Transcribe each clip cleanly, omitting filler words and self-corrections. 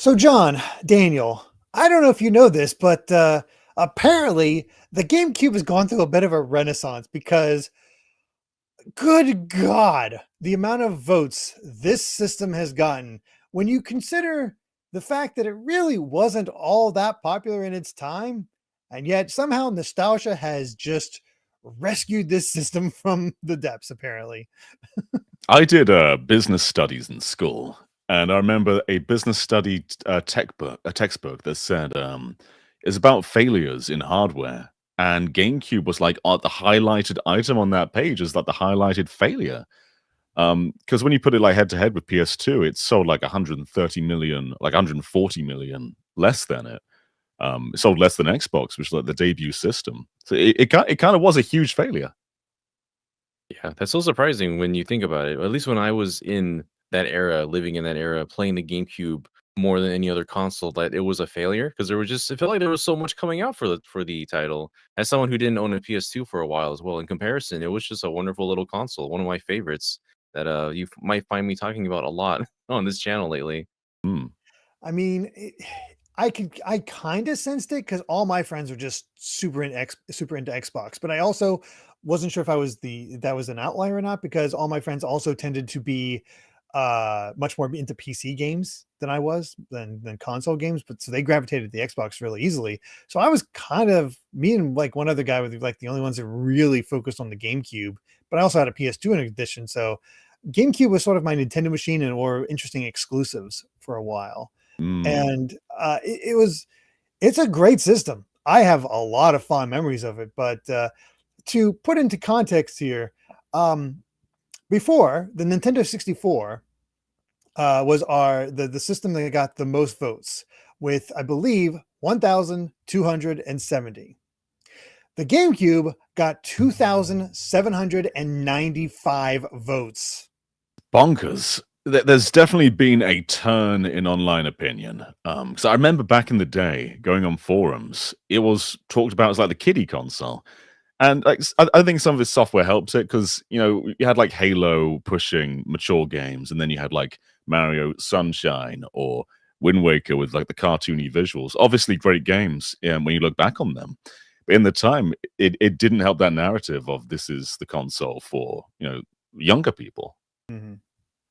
So, John, Daniel, I don't know if you know this, but apparently the GameCube has gone through a bit of a renaissance because, good God, the amount of votes this system has gotten when you consider the fact that it really wasn't all that popular in its time, and yet somehow nostalgia has just rescued this system from the depths, apparently. I did business studies in school, and I remember a business study a textbook that said it's about failures in hardware, and GameCube was like the highlighted item on that page is like the highlighted failure. Because when you put it like head to head with PS2, it sold like 130 million, like 140 million less than it. It sold less than Xbox, which is like the debut system. So it kind of was a huge failure. Yeah, that's so surprising when you think about it. At least when I was in that era, living in that era, playing the GameCube more than any other console, that it was a failure because there was just it felt like there was so much coming out for the title. As someone who didn't own a PS2 for a while as well, in comparison, it was just a wonderful little console, one of my favorites that might find me talking about a lot on this channel lately. Hmm. I mean, I kind of sensed it because all my friends were just super into Xbox, but I also wasn't sure if that was an outlier or not because all my friends also tended to be much more into PC games than I was than console games, but so they gravitated to the Xbox really easily. So I was kind of me and like one other guy with like the only ones that really focused on the GameCube, but I also had a PS2 in addition. So GameCube was sort of my Nintendo machine and or interesting exclusives for a while. Mm. And it's a great system. I have a lot of fond memories of it, but to put into context here, um, before the Nintendo 64 was the system that got the most votes with, I believe, 1,270. The GameCube got 2,795 votes. Bonkers. There's definitely been a turn in online opinion. So I remember back in the day going on forums, it was talked about as like the kiddie console. And like I think some of this software helps it because you had like Halo pushing mature games, and then you had like Mario Sunshine or Wind Waker with like the cartoony visuals. Obviously, great games when you look back on them. But in the time, it didn't help that narrative of this is the console for younger people. Mhm.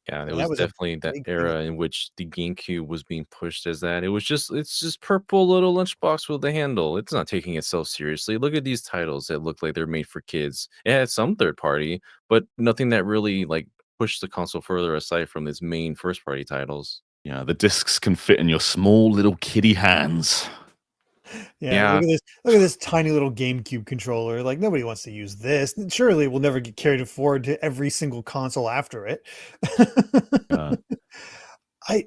Yeah, it And that was was a definitely that big thing. era in which the GameCube was being pushed as that. It's just purple little lunchbox with a handle. It's not taking itself seriously. Look at these titles that look like they're made for kids. It had some third party, but nothing that really like pushed the console further aside from its main first party titles. Yeah, the discs can fit in your small little kiddie hands. Yeah, Yeah, look at this tiny little GameCube controller. Like nobody wants to use this. Surely it will never get carried forward to every single console after it. Uh, I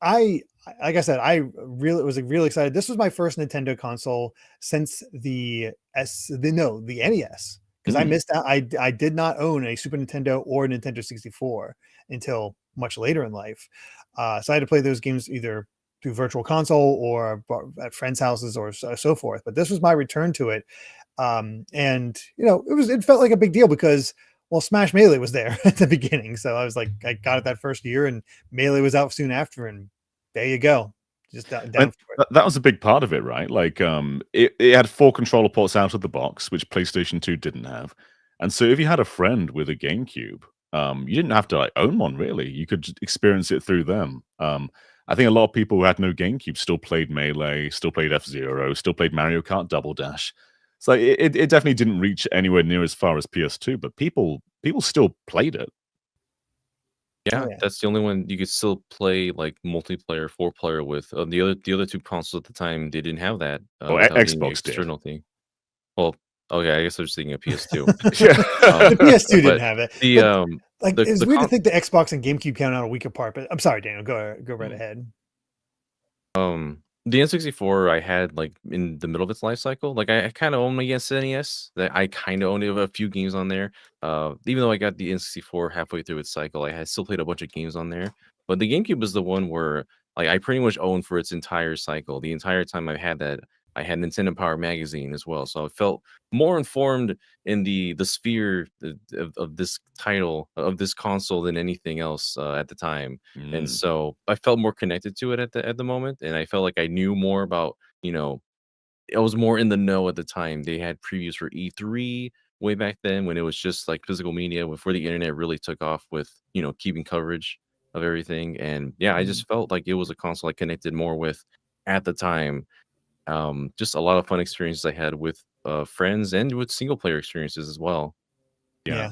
I like I said, I really was really excited. This was my first Nintendo console since the NES because I mm, missed out. I did not own a Super Nintendo or Nintendo 64 until much later in life. So I had to play those games either through virtual console or at friends' houses or so forth. But this was my return to it. And it felt like a big deal because well, Smash Melee was there at the beginning. So I was like, I got it that first year and Melee was out soon after. And there you go. Just down and for it. that was a big part of it, right? Like, it had 4 controller ports out of the box, which PlayStation 2 didn't have. And so if you had a friend with a GameCube, you didn't have to, like, own one, really. You could experience it through them. I think a lot of people who had no GameCube still played Melee, still played F-Zero, still played Mario Kart Double Dash. So it definitely didn't reach anywhere near as far as PS2, but people still played it. Oh yeah, yeah. that's the only one you could still play like multiplayer, 4 player with. The other two consoles at the time they didn't have that Or without any Xbox did. external thing. Well, okay, I guess I was thinking of PS2. Yeah. The PS2 didn't But have it. the But um like the it's the weird to con think the Xbox and GameCube came out a week apart. But I'm sorry, Daniel. Go right mm, ahead. the N64 I had like in the middle of its life cycle. Like I kind of own my SNES. That I kind of owned a few games on there. Even though I got the N64 halfway through its cycle, I had still played a bunch of games on there. But the GameCube was the one where like I pretty much owned for its entire cycle. The entire time I had that, I had Nintendo Power magazine as well, so I felt more informed in the sphere of this title of this console than anything else at the time, and Mm. so I felt more connected to it at the moment, and I felt like I knew more about, I was more in the know at the time. They had previews for E3 way back then when it was just like physical media before the internet really took off with, keeping coverage of everything. And yeah, I Mhm. just felt like it was a console I connected more with at the time. Just a lot of fun experiences I had with friends and with single player experiences as well. Yeah. Yeah.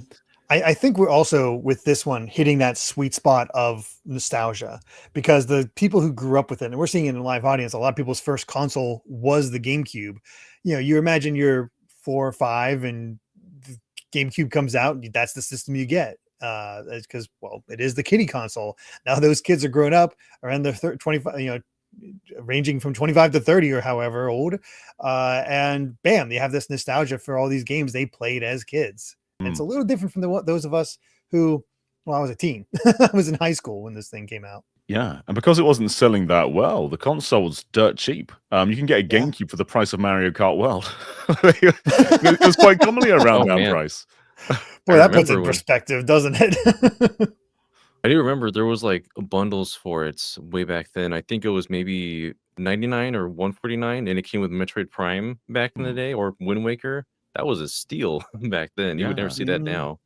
I think we're also with this one hitting that sweet spot of nostalgia because the people who grew up with it, and we're seeing it in a live audience, a lot of people's first console was the GameCube. You imagine you're 4 or 5 and the GameCube comes out, and that's the system you get. Because well, it is the kiddie console. Now those kids are grown up, around their 25, ranging from 25 to 30 or however old, and bam, they have this nostalgia for all these games they played as kids. And it's Mm. a little different from those of us who, well, I was a teen. I was in high school when this thing came out. Yeah, and because it wasn't selling that well, the console's dirt cheap. You can get a Yeah. GameCube for the price of Mario Kart World. It was quite commonly around Oh that man, price. I Boy, that puts it remember in when perspective, doesn't it? I do remember there was like bundles for it way back then. I think it was maybe 99 or 149, and it came with Metroid Prime back in the Mm. day, or Wind Waker. That was a steal back then. You would never Yeah. see that Mhm. now.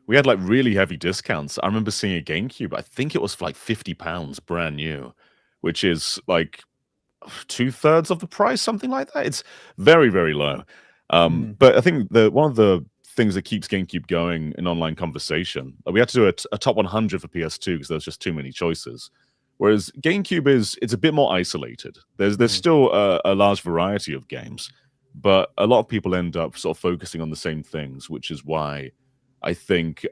We had like really heavy discounts. I remember seeing a GameCube. I think it was for like £50 brand new, which is like 2/3 of the price, something like that. It's very, very low. Mhm. But I think the one of the things that keeps GameCube going in online conversation, we had to do a top 100 for PS2 because there was just too many choices. Whereas GameCube it's a bit more isolated. There's Mhm. still a large variety of games, but a lot of people end up sort of focusing on the same things, which is why I think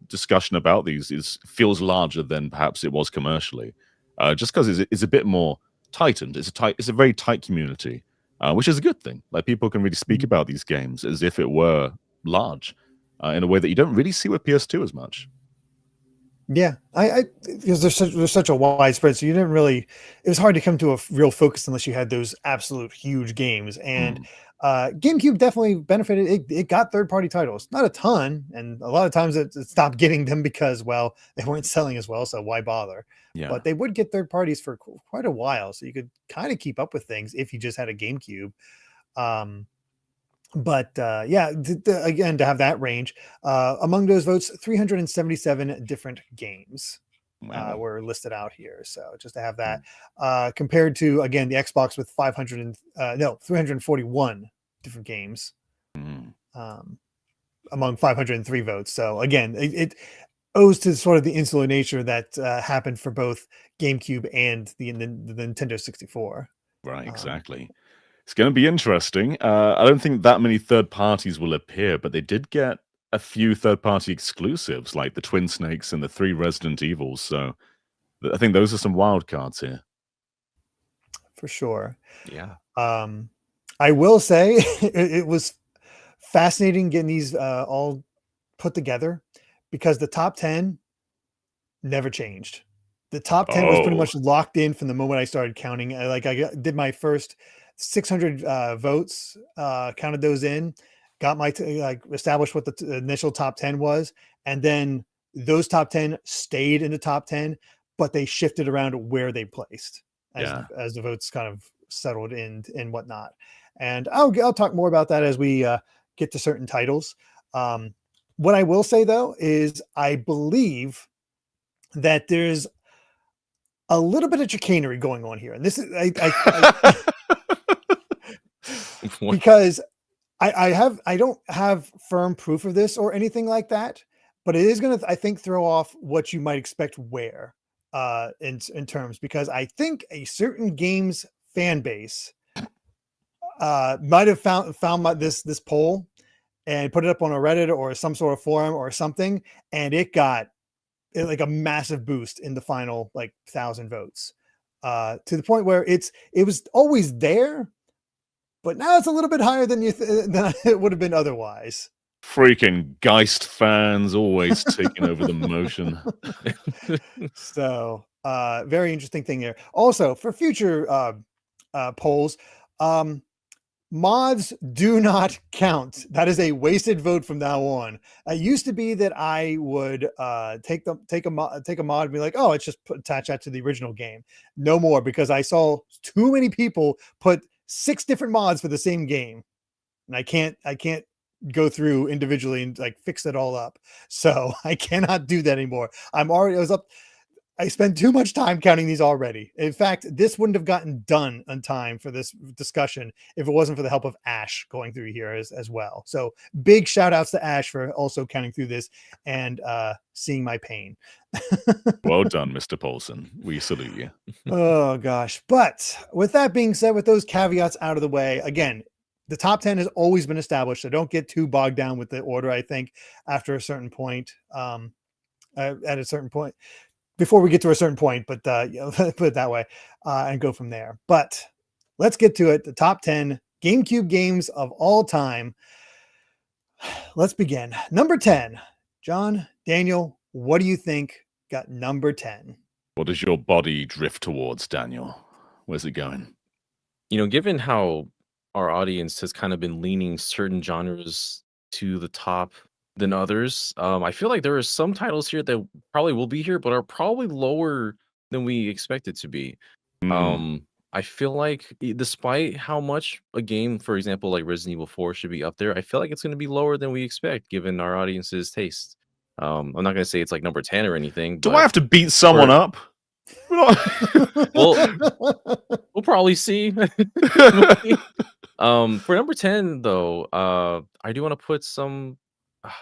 discussion about these feels larger than perhaps it was commercially, just because it's a bit more tightened. It's a very tight community, which is a good thing. Like people can really speak Mhm. about these games as if it were large, in a way that you don't really see with PS2 as much. Yeah, I because there's such a widespread, so you didn't really. It was hard to come to a real focus unless you had those absolute huge games. And Mm, GameCube definitely benefited. It got third party titles, not a ton, and a lot of times it stopped getting them because well they weren't selling as well, so why bother? yeah. But they would get third parties for quite a while, so you could kind of keep up with things if you just had a GameCube. Um, but yeah, again, to have that range, among those votes, 377 different games Wow. were listed out here. So just to have that Mm, compared to again the Xbox with 341 different games mm. um, among 503 votes. So again, it owes to sort of the insular nature that happened for both GameCube and the Nintendo 64. Right, Um, exactly. It's going to be interesting. I don't think that many third parties will appear, but they did get a few third party exclusives like the Twin Snakes and the 3 Resident Evils. So I think those are some wild cards here. for sure. Yeah. Um, I will say it was fascinating getting these all put together because the top 10 never changed. The top 10 was pretty Oh, much locked in from the moment I started counting. Did my first 600 votes, counted those in, got like established what the initial top 10 was, and then those top 10 stayed in the top 10, but they shifted around where they placed yeah. as the votes kind of settled in and whatnot. And I'll talk more about that as we get to certain titles. What I will say though is I believe that there's a little bit of chicanery going on here, and this is What? because I don't have firm proof of this or anything like that, but it is going to I think throw off what you might expect where in terms because I think a certain game's fan base might have found this poll and put it up on a Reddit or some sort of forum or something, and it got like a massive boost in the final like 1,000 votes to the point where it was always there, but now it's a little bit higher than than it would have been otherwise. Freaking Geist fans always taking over the motion. So very interesting thing there. Also for future polls, Mods do not count. That is a wasted vote from now on. It used to be that I would take a mod and be like, oh, it's just attach that to the original game. No more, because I saw too many people put 6 different mods for the same game, and I can't go through individually and like fix it all up. So I cannot do that anymore. I spent too much time counting these already. In fact, this wouldn't have gotten done on time for this discussion if it wasn't for the help of Ash going through here as well. So big shout outs to Ash for also counting through this and seeing my pain. Well done, Mr. Paulson. We salute you. Oh gosh. But with that being said, with those caveats out of the way, again, the top 10 has always been established. So don't get too bogged down with the order. I think after a certain point, at a certain point, before we get to a certain point, but put it that way, and go from there. But let's get to it. The top 10 GameCube games of all time. Let's begin. Number 10. John, Daniel, what do you think got number 10? What does your body drift towards, Daniel? Where's it going? Given how our audience has kind of been leaning certain genres to the top than others, I feel like there are some titles here that probably will be here, but are probably lower than we expect it to be. I feel like despite how much a game, for example, like Resident Evil 4 should be up there, I feel like it's going to be lower than we expect given our audience's taste. I'm not going to say it's like number 10 or anything. Do I have to beat someone up? We'll probably see. For number 10 though, I do want to put some.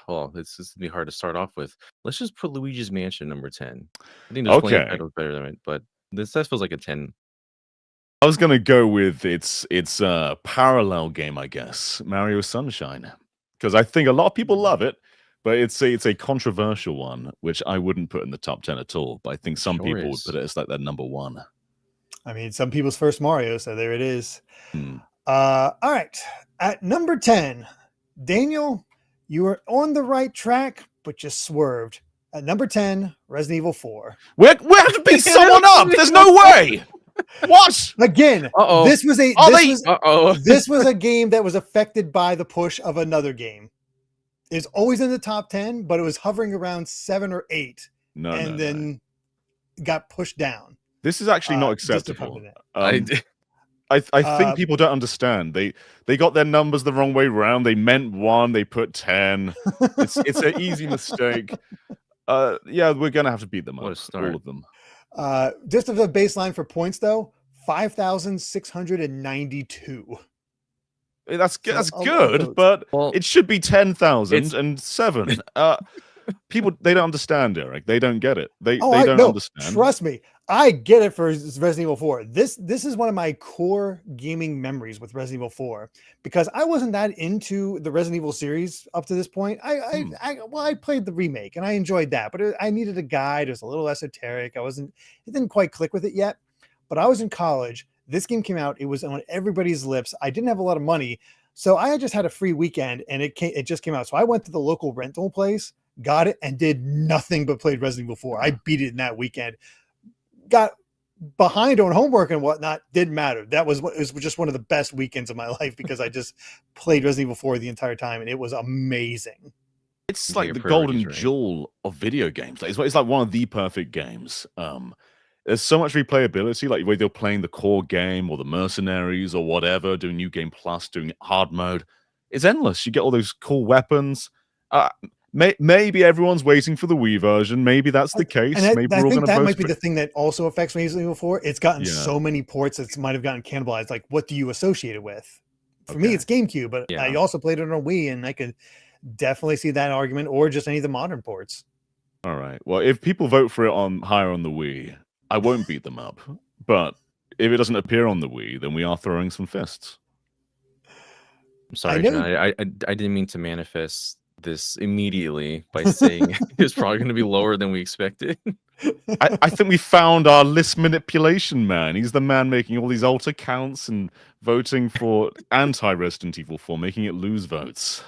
Well, this is gonna be hard to start off with. Let's just put Luigi's Mansion number 10. I think there's plenty of titles better than it, but that feels like a 10. I was gonna go with it's a parallel game, I guess, Mario Sunshine, because I think a lot of people love it, but it's a controversial one, which I wouldn't put in the top 10 at all. But I think some people would put it as like their number 1. I mean, some people's first Mario, so there it is. All right, at number 10, Daniel, you were on the right track, but you swerved. At number 10, Resident Evil 4. We have to beat someone up. There's no way. What? Again, this was a game that was affected by the push of another game. It's always in the top 10, but it was hovering around 7 or 8, then got pushed down. This is actually not acceptable. I think people don't understand. They got their numbers the wrong way around. They meant 1, they put 10. It's an easy mistake. Yeah, we're gonna have to beat them up, all of them. Just as a baseline for points, though, 5,692. That's good, but it should be 10,007. People, they don't understand, Derrick. They don't get it. They don't understand. Trust me, I get it for Resident Evil 4. This is one of my core gaming memories with Resident Evil 4, because I wasn't that into the Resident Evil series up to this point. I played the remake and I enjoyed that, but I needed a guide. It was a little esoteric. It didn't quite click with it yet. But I was in college. This game came out. It was on everybody's lips. I didn't have a lot of money, so I just had a free weekend, and it just came out. So I went to the local rental place, got it, and did nothing but played Resident Evil 4. I beat it in that weekend. Got behind on homework and whatnot. Didn't matter. It was just one of the best weekends of my life, because I just played Resident Evil 4 the entire time, and it was amazing. It's like the golden jewel of video games. It's like one of the perfect games. There's so much replayability, like whether you're playing the core game or the mercenaries or whatever, doing New Game Plus, doing hard mode. It's endless. You get all those cool weapons. Maybe everyone's waiting for the Wii version. Maybe that's the case. Maybe I think that might be the thing that also affects Resident Evil 4. It's gotten so many ports that might have gotten cannibalized. Like, what do you associate it with? For me, it's GameCube, but I also played it on Wii, and I could definitely see that argument, or just any of the modern ports. All right. Well, if people vote for it higher on the Wii, I won't beat them up. But if it doesn't appear on the Wii, then we are throwing some fists. I'm sorry, John. I didn't mean to manifest this immediately by saying it's probably going to be lower than we expected. I think we found our list manipulation man. He's the man making all these alt accounts and voting for anti-Resident Evil 4, making it lose votes.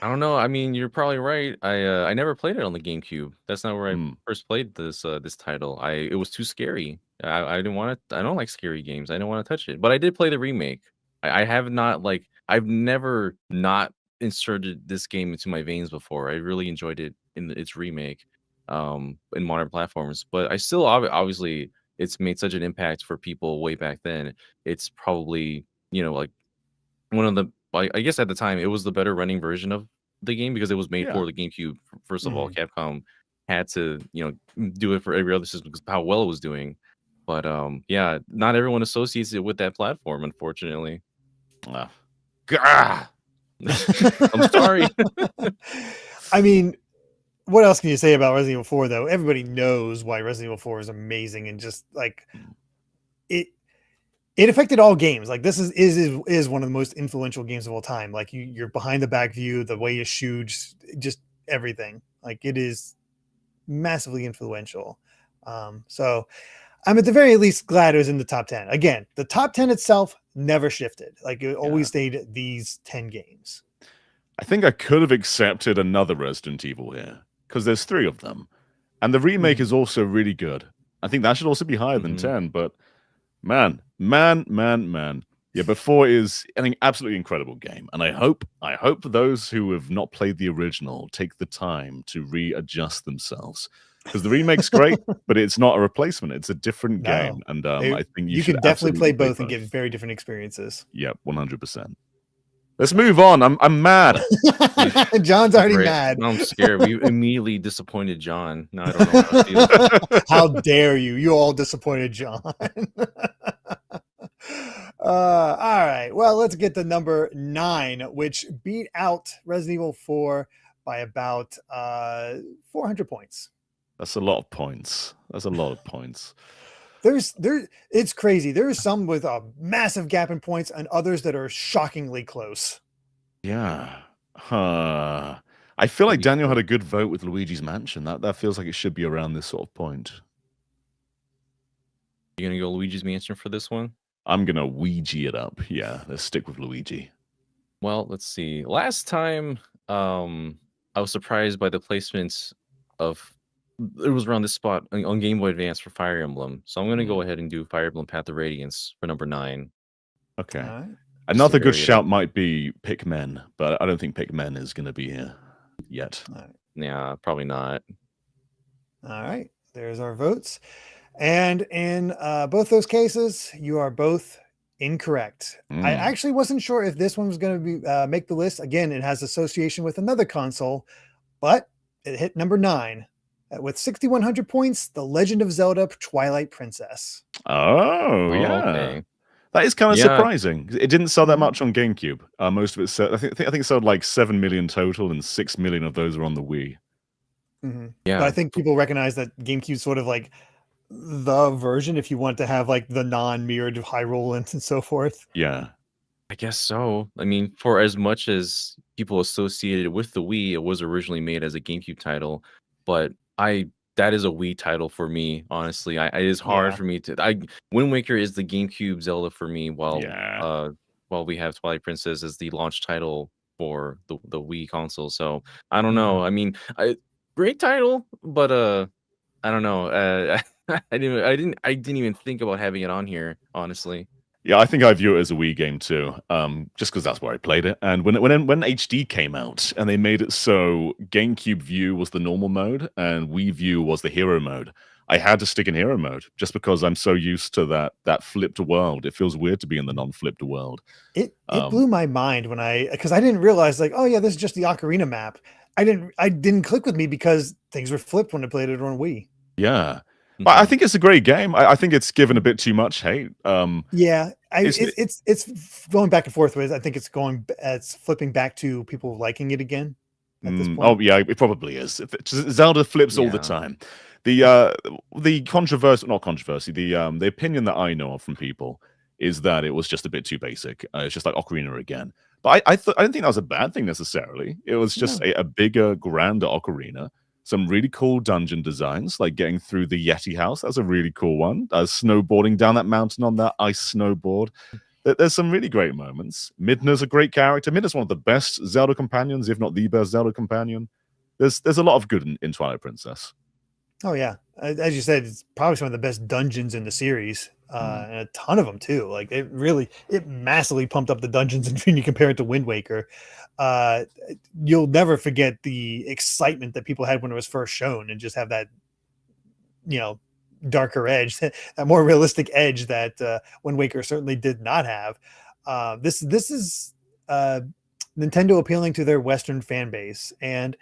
I don't know. I mean, you're probably right. I never played it on the GameCube. That's not where I first played this title. It was too scary. I didn't want to. I don't like scary games. I didn't want to touch it. But I did play the remake. I have not like I've never not inserted this game into my veins before. I really enjoyed it in its remake in modern platforms, but I still obviously it's made such an impact for people way back then. It's probably, like one of the I guess at the time it was the better running version of the game because it was made Yeah. for the GameCube. First of all, Mhm. Capcom had to, do it for every other system because of how well it was doing. But yeah, not everyone associates it with that platform, unfortunately. Ah. Gah! I'm sorry. I mean, what else can you say about Resident Evil 4 though? Everybody knows why Resident Evil 4 is amazing and just like it it affected all games. Like this is one of the most influential games of all time. Like you're behind the back view, the way you shoot, just everything. Like it is massively influential. So I'm at the very least glad it was in the top 10. Again, the top 10 itself never shifted. Like it always stayed these 10 games. I think I could have accepted another Resident Evil here because there's 3 of them, and the remake is also really good. I think that should also be higher than 10. But man, yeah. But 4 is an absolutely incredible game, and I hope those who have not played the original take the time to readjust themselves because the remake's great, but it's not a replacement. It's a different game, and I think you should can definitely play absolutely both and get very different experiences. Yeah, 100%. Let's move on. I'm mad. John's already Great. mad. Now I'm scared. We immediately disappointed John. Now I don't know how to feel. How dare you? You all disappointed John. All right. Well, let's get to number 9, which beat out Resident Evil 4 by about 400 points. That's a lot of points. That's a lot of points. It's crazy. There is some with a massive gap in points and others that are shockingly close. Yeah. I feel like Daniel had a good vote with Luigi's Mansion. That feels like it should be around this sort of point. You gonna go Luigi's Mansion for this one? I'm gonna Ouija it up. Yeah, let's stick with Luigi. Well, let's see. Last time, I was surprised by the placements of. It was around this spot on Game Boy Advance for Fire Emblem, so I'm gonna go ahead and do Fire Emblem Path of Radiance for number 9. Okay. Right. Another good shout might be Pikmin, but I don't think Pikmin is going to be here yet. Right. Yeah, probably not. All right. There's our votes. And in both those cases, you are both incorrect. I actually wasn't sure if this one was going to be make the list. Again, it has association with another console, but it hit number 9. With 6,100 points, The Legend of Zelda Twilight Princess. Oh, yeah. Okay. That is kind of surprising. It didn't sell that much on GameCube. Most of it sold, I think it sold like 7 million total, and 6 million of those are on the Wii. Yeah. But I think people recognize that GameCube's sort of like the version if you want to have like the non-mirrored Hyrule and so forth. Yeah. I guess so. I mean, for as much as people associated with the Wii, it was originally made as a GameCube title, but that is a Wii title for me, honestly. It is hard for me to. Wind Waker is the GameCube Zelda for me, while we have Twilight Princess as the launch title for the Wii console. So I don't know. I mean, great title, but I don't know. I didn't even think about having it on here, honestly. Yeah, I think I view it as a Wii game too, just because that's where I played it. And when HD came out and they made it so GameCube View was the normal mode and Wii View was the hero mode, I had to stick in hero mode just because I'm so used to that flipped world. It feels weird to be in the non-flipped world. It blew my mind because I didn't realize like, oh yeah, this is just the Ocarina map. I didn't click with me because things were flipped when I played it on Wii. Yeah. But I think it's a great game. I think it's given a bit too much hate. It's going back and forth with. I think it's flipping back to people liking it again at this point. Oh yeah, it probably is. Zelda flips all the time. The opinion that I know of from people is that it was just a bit too basic. It's just like Ocarina again. But I didn't think that was a bad thing necessarily. It was just a bigger, grander Ocarina. Some really cool dungeon designs, like getting through the Yeti house. That's a really cool one. Snowboarding down that mountain on that ice snowboard. There's some really great moments. Midna's a great character. Midna's one of the best Zelda companions, if not the best Zelda companion. There's a lot of good in Twilight Princess. Oh yeah, as you said, it's probably some of the best dungeons in the series, and a ton of them too. Like it massively pumped up the dungeons, and when you compare it to Wind Waker, uh, you'll never forget the excitement that people had when it was first shown, and just have that, you know, darker edge, that more realistic edge that Wind Waker certainly did not have. This is Nintendo appealing to their Western fan base, and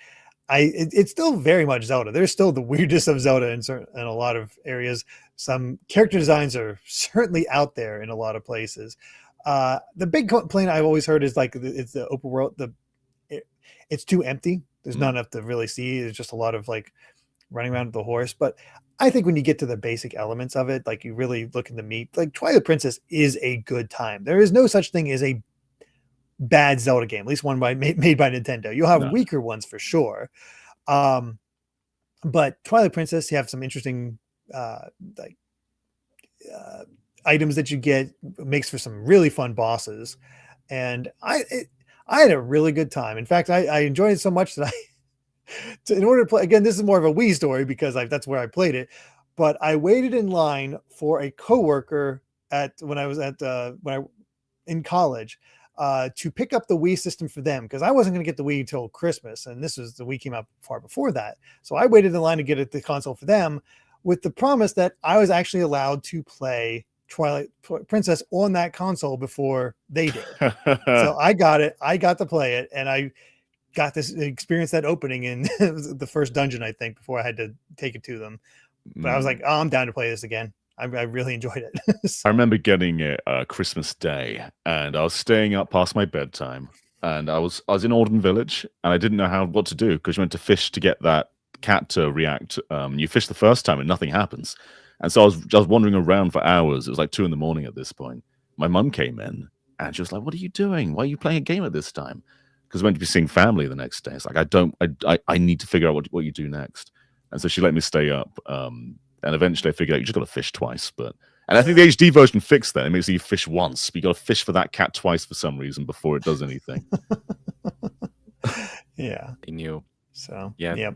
it's still very much Zelda. There's still the weirdest of Zelda in a lot of areas. Some character designs are certainly out there in a lot of places. The big complaint I've always heard is like it's the open world. It's too empty. There's not enough to really see. There's just a lot of like running around with the horse. But I think when you get to the basic elements of it, like you really look in the meat, like Twilight Princess is a good time. There is no such thing as a bad Zelda game, at least one made by Nintendo. You'll have weaker ones for sure. But Twilight Princess, you have some interesting items that you get, makes for some really fun bosses. And I had a really good time. In fact, I enjoyed it so much that in order to play, again, this is more of a Wii story because that's where I played it, but I waited in line for a coworker when I was in college, to pick up the Wii system for them, because I wasn't going to get the Wii until Christmas, and the Wii came out far before that. So I waited in line to get the console for them, with the promise that I was actually allowed to play Twilight Princess on that console before they did. So I got it. I got to play it, and I got this experience, that opening in the first dungeon, I think, before I had to take it to them. But I was like, oh, I'm down to play this again. I really enjoyed it. I remember getting it Christmas Day, and I was staying up past my bedtime, and I was in Alden Village, and I didn't know what to do, because you went to fish to get that cat to react. You fish the first time and nothing happens, and so I was wandering around for hours. It was like 2 a.m. at this point. My mum came in, and she was like, "What are you doing? Why are you playing a game at this time?" Because I went to be seeing family the next day. It's like, I need to figure out what you do next. And so she let me stay up. And eventually I figured out you just got to fish twice. And I think the HD version fixed that. It makes you fish once, but you got to fish for that cat twice for some reason before it does anything. Yeah. They knew. So, yeah. Yep.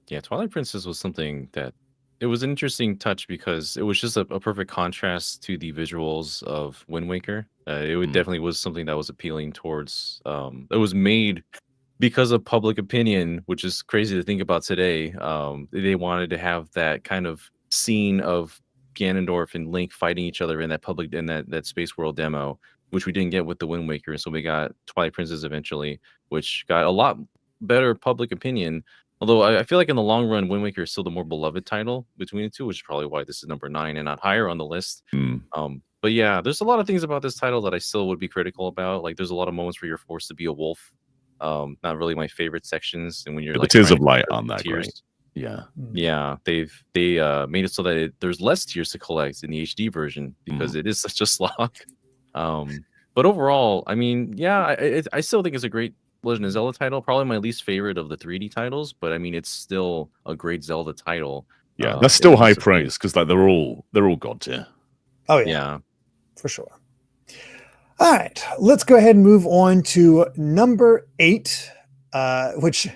Yeah, Twilight Princess was something that it was an interesting touch, because it was just a perfect contrast to the visuals of Wind Waker. It definitely was something that was appealing towards. It was made because of public opinion, which is crazy to think about today. They wanted to have that kind of scene of Ganondorf and Link fighting each other in that Space World demo, which we didn't get with the Wind Waker. So we got Twilight Princess eventually, which got a lot better public opinion. Although I feel like in the long run, Wind Waker is still the more beloved title between the two, which is probably why this is number 9 and not higher on the list. But yeah, there's a lot of things about this title that I still would be critical about. Like, there's a lot of moments where you're forced to be a wolf. Not really my favorite sections. And when you're like, the Tears of Light on that, great. Yeah, they made it so that there's less tears to collect in the HD version, because it is such a slog. But overall, I mean, yeah, I still think it's a great Legend of Zelda title. Probably my least favorite of the 3D titles, but I mean, it's still a great Zelda title. Yeah, that's still high praise, because like they're all god tier. Oh yeah, for sure. All right, let's go ahead and move on to number 8, which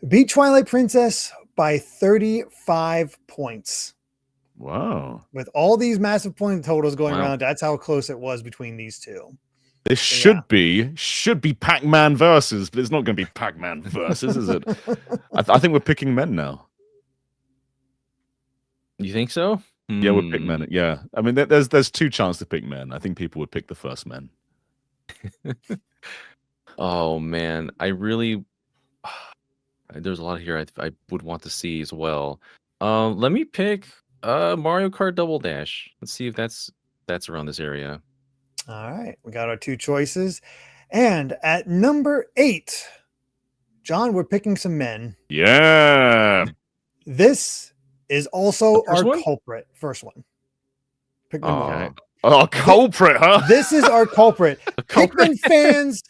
beat Twilight Princess by 35 points. Wow. With all these massive point totals going around, that's how close it was between these two. This should be Pac-Man versus, but it's not going to be Pac-Man versus, is it? I think we're picking men now. You think so? Yeah, we'll pick men. Yeah, I mean, there's 2 chances to pick men. I think people would pick the first men. Oh man, I really there's a lot here I would want to see as well. Let me pick Mario Kart Double Dash. Let's see if that's around this area. All right, we got our 2 choices, and at number 8, John, we're picking some men. Yeah, this is also our culprit. First one. Pikmin 1. Oh, culprit, huh? This is our culprit. Pikmin fans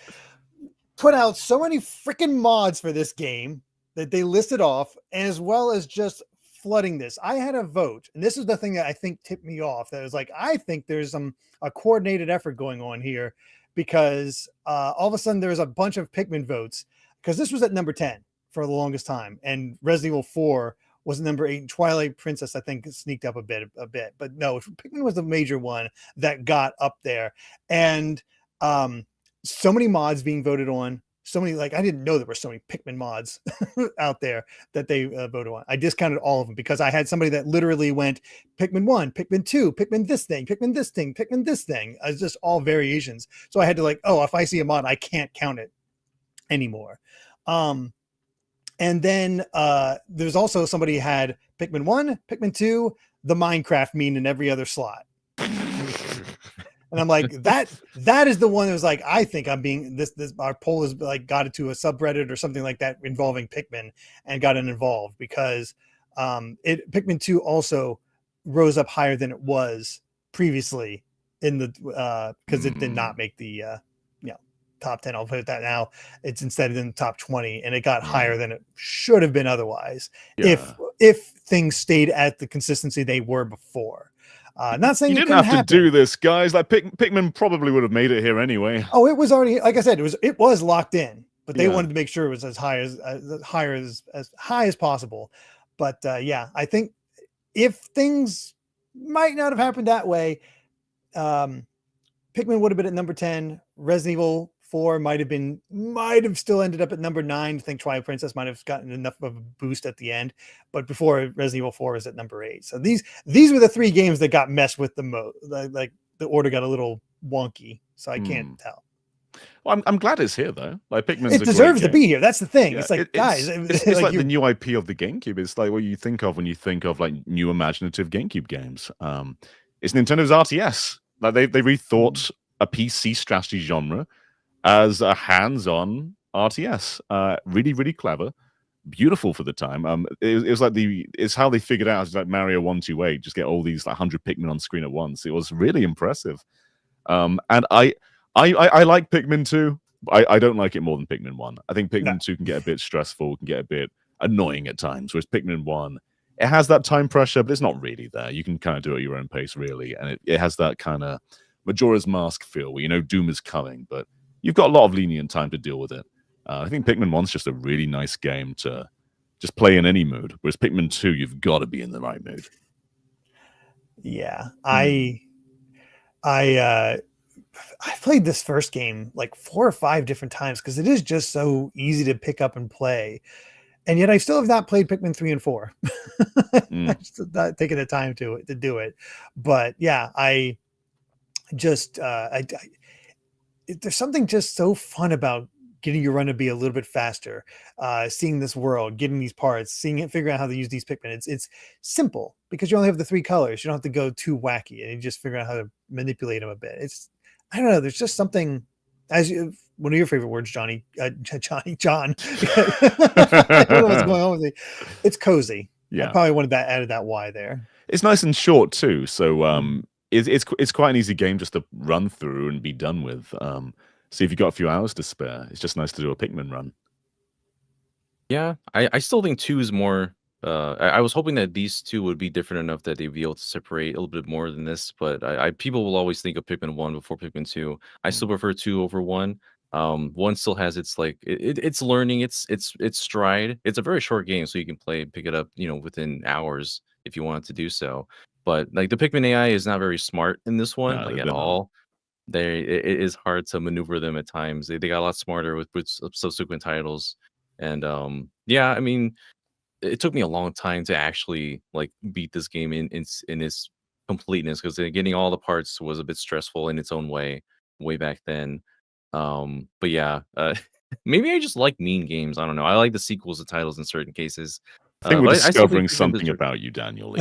put out so many freaking mods for this game that they listed off, as well as just flooding this. I had a vote, and this is the thing that I think tipped me off. That was like, I think there's a coordinated effort going on here, because all of a sudden there's a bunch of Pikmin votes, because this was at number 10 for the longest time, and Resident Evil 4 was number 8. Twilight Princess, I think, sneaked up a bit, but no, Pikmin was the major one that got up there. And so many mods being voted on. So many, like, I didn't know there were so many Pikmin mods out there that they voted on. I discounted all of them because I had somebody that literally went Pikmin 1, Pikmin 2, Pikmin this thing, Pikmin this thing, Pikmin this thing. It's just all variations. So I had to like, oh, if I see a mod, I can't count it anymore. And then there's also somebody had Pikmin 1, Pikmin 2, the Minecraft meme in every other slot. And I'm like, that is the one that was like, I think I'm being this our poll is like got it to a subreddit or something like that involving Pikmin and got it involved because Pikmin 2 also rose up higher than it was previously in the because it did not make the top 10. I'll put it that now. It's instead in the top 20, and it got higher than it should have been otherwise if things stayed at the consistency they were before. Not saying you didn't have to do this, guys. Like Pikmin probably would have made it here anyway. Oh, it was already, like I said, it was locked in, but they wanted to make sure it was as high as possible. But yeah, I think if things might not have happened that way, Pikmin would have been at number 10. Resident Evil 4 might have still ended up at number 9. I think Twilight Princess might have gotten enough of a boost at the end, but before Resident Evil 4 was at number 8. So these were the 3 games that got messed with the most. Like the order got a little wonky, so I can't tell. Well, I'm glad it's here though. Like Pikmin, it deserves to be here. That's the thing. Yeah, it's like guys, it's like the new IP of the GameCube. It's like what you think of when you think of like new imaginative GameCube games. It's Nintendo's RTS. Like they rethought a PC strategy genre as a hands-on RTS. Really, really clever, beautiful for the time. It was like it's how they figured out, it's like Mario 128, just get all these like 100 Pikmin on screen at once. It was really impressive. And I like Pikmin 2. I don't like it more than Pikmin 1. I think Pikmin 2 can get a bit stressful, can get a bit annoying at times, whereas Pikmin 1, it has that time pressure, but it's not really there. You can kind of do it at your own pace, really. And it has that kind of Majora's Mask feel where you know Doom is coming, but you've got a lot of lenient time to deal with it. I think Pikmin 1's just a really nice game to just play in any mood, whereas Pikmin 2, you've got to be in the right mood. Yeah, I played this first game like 4 or 5 different times because it is just so easy to pick up and play. And yet I still have not played Pikmin 3 and 4. I'm just not taking the time to do it. But yeah, I just there's something just so fun about getting your run to be a little bit faster, seeing this world, getting these parts, seeing it, figuring out how to use these Pikmin. It's simple because you only have the 3 colors. You don't have to go too wacky, and you just figure out how to manipulate them a bit. I don't know. There's just something, one of your favorite words, John. I don't know what's going on with me. It's cozy. Yeah, I probably wanted that added that Y there. It's nice and short too, so it's quite an easy game just to run through and be done with. So if you've got a few hours to spare, it's just nice to do a Pikmin run. Yeah, I still think 2 is more. I was hoping that these 2 would be different enough that they'd be able to separate a little bit more than this. But people will always think of Pikmin 1 before Pikmin 2. I still prefer 2 over 1. 1 still has its like it's learning, its stride. It's a very short game, so you can pick it up, within hours if you wanted to do so. But like the Pikmin AI is not very smart in this one, like at all. It is hard to maneuver them at times. They got a lot smarter with subsequent titles, and yeah, I mean, it took me a long time to actually like beat this game in its completeness because getting all the parts was a bit stressful in its own way back then. But yeah, maybe I just like mean games. I don't know. I like the sequels to titles in certain cases. I think we're discovering something about you, Daniel.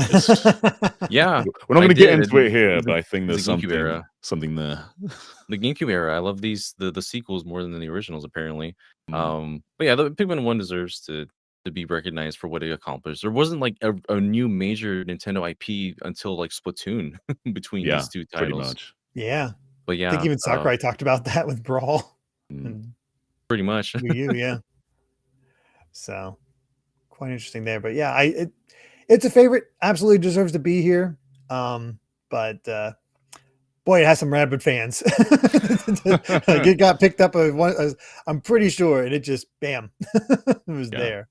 Yeah, we're not going to get into it here, but I think there's something there. The GameCube era, I love the sequels more than the originals, apparently. But yeah, the Pikmin 1 deserves to be recognized for what it accomplished. There wasn't like a new major Nintendo IP until like Splatoon between these 2 titles. Pretty much. Yeah, but yeah, I think even Sakurai talked about that with Brawl. Pretty much. Wii U, yeah. So quite interesting there, but yeah, it's a favorite. Absolutely deserves to be here. But boy, it has some rabid fans. Like it got picked up I'm pretty sure, and it just bam, it was there.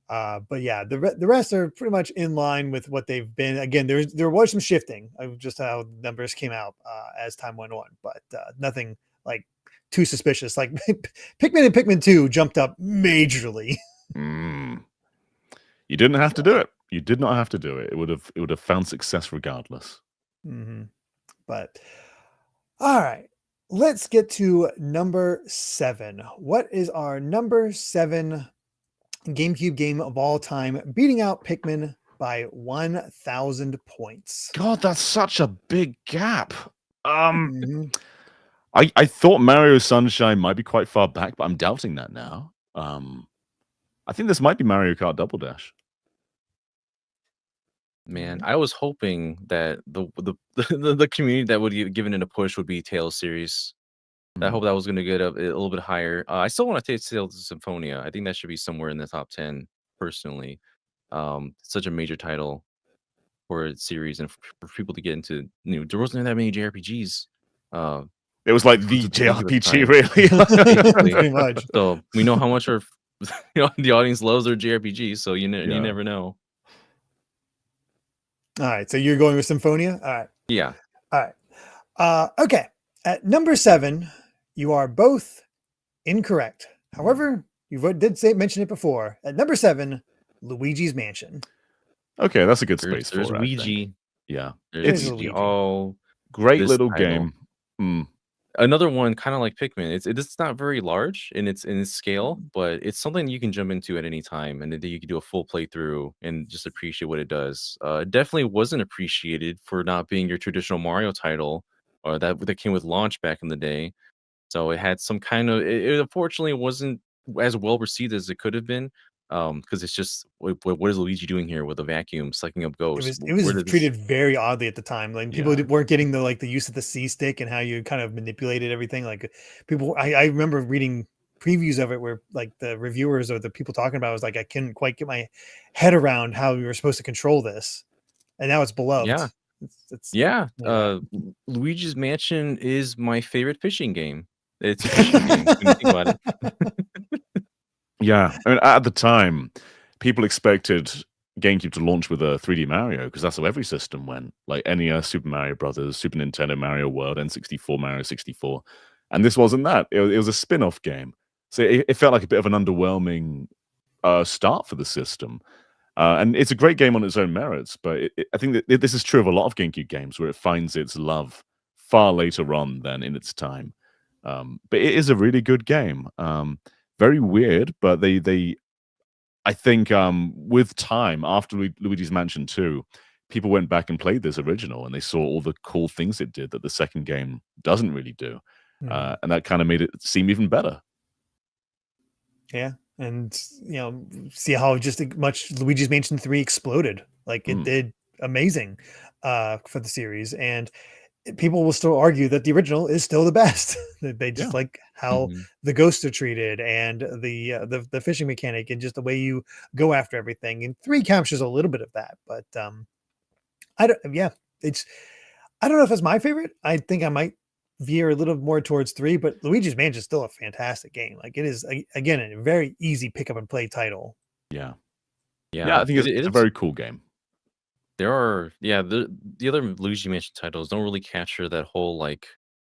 But yeah, the rest are pretty much in line with what they've been. Again, there was some shifting of just how numbers came out as time went on, but nothing like too suspicious. Like Pikmin and Pikmin 2 jumped up majorly. You didn't have to do it. You did not have to do it. It would have found success regardless. But all right, let's get to number 7. What is our number 7 GameCube game of all time, beating out Pikmin by 1,000 points? God, that's such a big gap. I thought Mario Sunshine might be quite far back, but I'm doubting that now. I think this might be Mario Kart Double Dash. Man, I was hoping that the community that would give given it a push would be Tales series. I hope that was going to get up a little bit higher. I still want to take Tales of Symphonia. I think that should be somewhere in the top 10, personally. Such a major title for a series, and for people to get into. There wasn't that many JRPGs. It was like the JRPG, really. Pretty much. So we know how much the audience loves their JRPGs. So you never know. All right, so you're going with Symphonia? All right. Yeah. All right. Okay. At number 7, you are both incorrect. However, you did mention it before. At number 7, Luigi's Mansion. Okay, that's a good space there's for it. Luigi. Yeah. It's Luigi. Great this little title. game. Another one, kind of like Pikmin. It's not very large in its scale, but it's something you can jump into at any time, and then you can do a full playthrough and just appreciate what it does. It definitely wasn't appreciated for not being your traditional Mario title, or that came with launch back in the day. So it had some kind of. It unfortunately wasn't as well received as it could have been. Because it's just what is Luigi doing here with a vacuum sucking up ghosts? It was treated very oddly at the time. Like people weren't getting the use of the C stick and how you kind of manipulated everything. Like people, I remember reading previews of it where like the reviewers or the people talking about it was like, I couldn't quite get my head around how we were supposed to control this, and now it's beloved. Yeah, Luigi's Mansion is my favorite fishing game. It's a fishing game. When you think about it. Yeah, I mean, at the time, people expected GameCube to launch with a 3D Mario because that's how every system went. Like NES, Super Mario Brothers, Super Nintendo, Mario World, N64, Mario 64, and this wasn't that. It was a spin-off game, so it felt like a bit of an underwhelming start for the system. And it's a great game on its own merits, but I think that this is true of a lot of GameCube games where it finds its love far later on than in its time. But it is a really good game. Very weird, but I think with time, after Luigi's Mansion 2, people went back and played this original and they saw all the cool things it did that the second game doesn't really do. And that kind of made it seem even better. Yeah. And, see how just much Luigi's Mansion 3 exploded. Like it did amazing for the series. And people will still argue that the original is still the best. They just like how the ghosts are treated and the fishing mechanic and just the way you go after everything. And 3 captures a little bit of that, but I don't know if it's my favorite. I think I might veer a little more towards 3, but Luigi's Mansion is still a fantastic game. Like it is again a very easy pick up and play title. Yeah. I think it's a very cool game. There are the other Luigi Mansion titles don't really capture that whole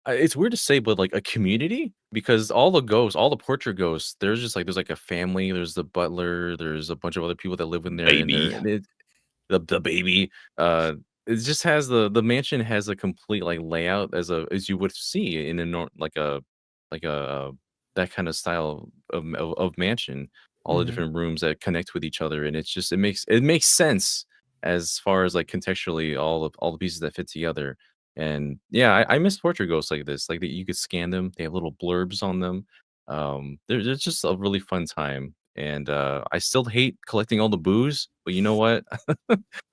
it's weird to say, but like a community, because all the portrait ghosts, there's like a family, there's the butler, there's a bunch of other people that live in there. Baby. The baby. It just has the mansion has a complete layout as you would see in that kind of style of mansion. All the different rooms that connect with each other, and it makes sense as far as contextually all the pieces that fit together. And I miss portrait ghosts like this, like that you could scan them. They have little blurbs on them. They're just a really fun time. And I still hate collecting all the booze, but you know what?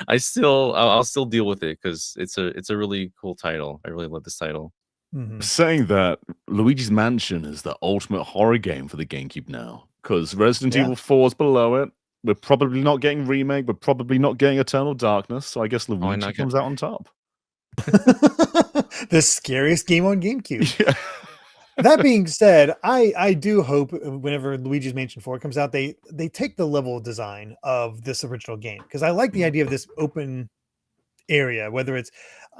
I'll still deal with it because it's a really cool title. I really love this title. Saying that Luigi's Mansion is the ultimate horror game for the GameCube now, because Resident Evil 4 is below it. We're probably not getting remake. We're probably not getting Eternal Darkness. So I guess Luigi comes out on top. The scariest game on GameCube. Yeah. That being said, I do hope whenever Luigi's Mansion 4 comes out, they take the level design of this original game, because I like the idea of this open area, whether it's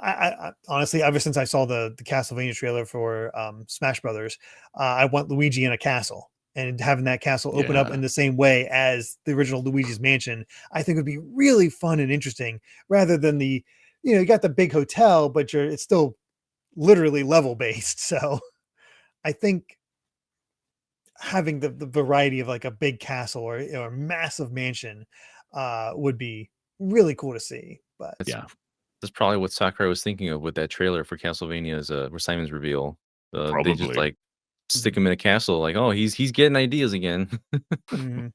I honestly, ever since I saw the Castlevania trailer for Smash Brothers, I want Luigi in a castle, and having that castle open up Yeah. in the same way as the original Luigi's Mansion, I think would be really fun and interesting, rather than you got the big hotel, but it's still literally level based. So I think having the variety of like a big castle or a massive mansion would be really cool to see. But That's Yeah, that's probably what Sakurai was thinking of with that trailer for Castlevania's for Simon's reveal. They just probably. like stick mhm, him in a castle, like, oh, he's getting ideas again. mhm.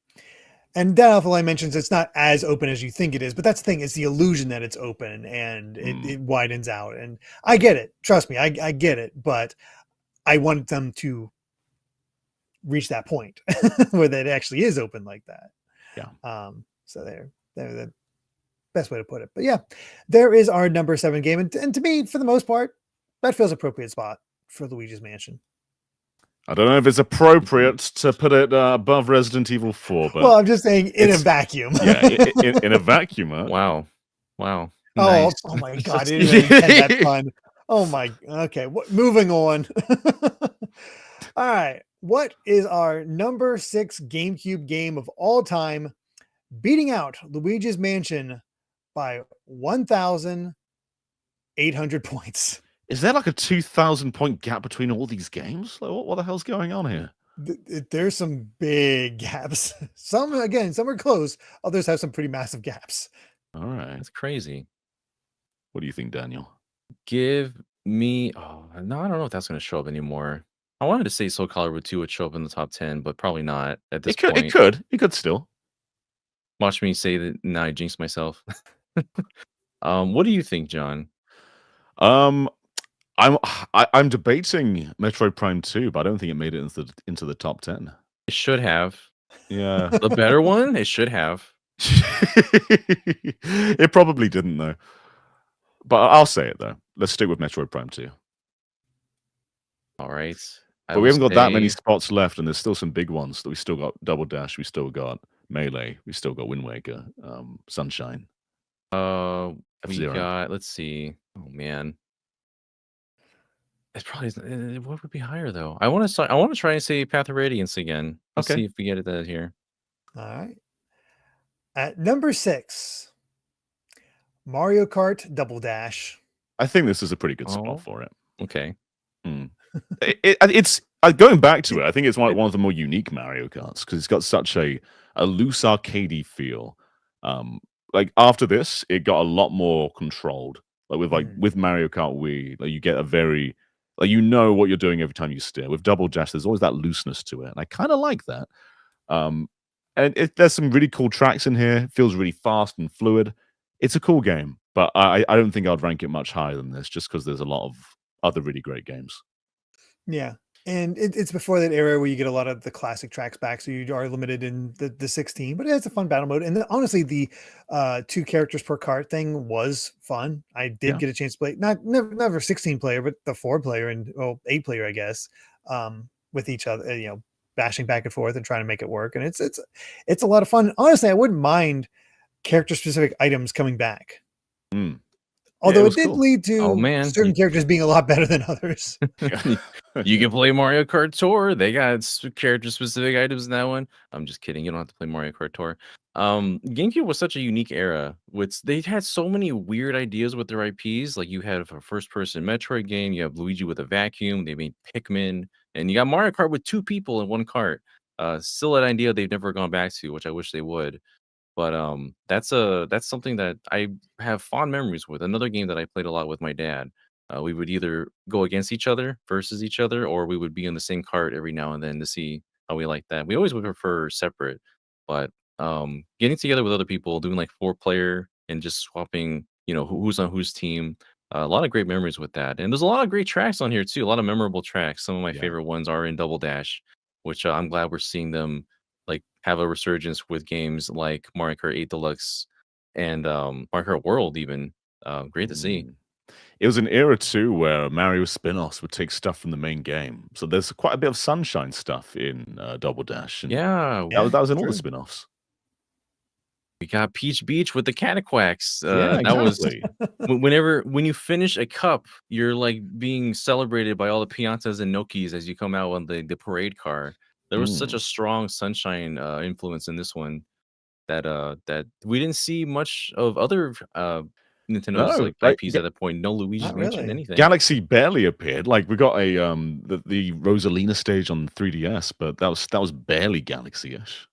And that also mentions it's not as open as you think it is, but that's the thing, it's the illusion that it's open and Mm, it widens out. And I get it. Trust me, I get it, but I want them to reach that point where that actually is open like that. yeah. So they're the best way to put it. But yeah, there is our number 7 game. And to me, for the most part, that feels appropriate spot for Luigi's Mansion. I don't know if it's appropriate to put it above Resident Evil 4, but Well, I'm just saying in a it's vacuum. yeah, in a vacuum. Wow, wow, Oh, nice. oh my God. I didn't even intend that pun. Oh my, okay. Moving on. All right. What is our number 6 GameCube game of all time, beating out Luigi's Mansion by 1,800 points? Is there like a 2,000 point gap between all these games? Like, what the hell's going on here? There's some big gaps. Some are close. Others have some pretty massive gaps. All right. That's crazy. What do you think, Daniel? Give me. Oh no, I don't know if that's gonna show up anymore. I wanted to say Soul Calibur 2 would show up in the top 10, but probably not at this It could. point. It could still. Watch me say that. Now I jinxed myself. What do you think, John? Um, I'm debating Metroid Prime 2, but I don't think it made it into the top 10. It should have Yeah. the better one. It should have. It probably didn't though. But I'll say it though. Let's stick with Metroid Prime 2. All right. I But we will haven't got that many say spots left, and there's still some big ones that we still got Double Dash, we still got Melee, we still got Wind Waker, Sunshine, we F-Zero. got. Let's see. Oh man, it's probably what would be higher though. I want to start. I want to try and say Path of Radiance again. Let's Okay. see if we get it that here. All right. At number 6, Mario Kart Double Dash. I think this is a pretty good Oh, spot for it. okay. Mm. It's going back to it. I think it's one of the more unique Mario Karts because it's got such a loose arcadey feel. Like after this, it got a lot more controlled. Like Mm. with Mario Kart Wii, like you get a very like you know what you're doing every time you steer. With Double Dash, there's always that looseness to it, and I kind of like that. Um, and there's some really cool tracks in here. It feels really fast and fluid. It's a cool game, but I don't think I'd rank it much higher than this, just because there's a lot of other really great games. Yeah. And it's before that era where you get a lot of the classic tracks back, so you are limited in the 16, but it has a fun battle mode. And then, honestly, the 2 characters per cart thing was fun. I did Yeah. get a chance to play, never 16 player, but the 4 player and 8 player, I guess, with each other, bashing back and forth and trying to make it work. And it's a lot of fun. Honestly, I wouldn't mind character specific items coming back. Mm. Although was it did cool. lead Oh to man, certain characters being a lot better than others. you can play Mario Kart Tour. They got character specific items in that one. I'm just kidding. You don't have to play Mario Kart Tour. GameCube was such a unique era. They had so many weird ideas with their IPs. Like you had a first person Metroid game. You have Luigi with a vacuum. They made Pikmin, and you got Mario Kart with 2 people in one cart. Still an idea they've never gone back to, which I wish they would. But that's something that I have fond memories with. Another game that I played a lot with my dad. We would either go against each other versus each other, or we would be in the same cart every now and then to see how we like that. We always would prefer separate, but getting together with other people, doing like 4-player and just swapping, who's on whose team. A lot of great memories with that, and there's a lot of great tracks on here too. A lot of memorable tracks. Some of my Yeah. favorite ones are in Double Dash, which I'm glad we're seeing them like have a resurgence with games like Mario Kart 8 Deluxe and Mario Kart World even. Great to see. Mm. it was an era too where Mario spin-offs would take stuff from the main game. So there's quite a bit of Sunshine stuff in Double Dash, and Yeah, that was in all the true. spin-offs. we got Peach Beach with the Cataquacks. Yeah, That was exactly. when you finish a cup, you're like being celebrated by all the piantas and Nokis as you come out on the parade car. There was such a strong Sunshine influence in this one that we didn't see much of other Nintendo's No, like like IPs at that point. No Luigi's Not mentioned really. anything. Galaxy barely appeared. Like we got a the Rosalina stage on 3DS, but that was barely Galaxy-ish.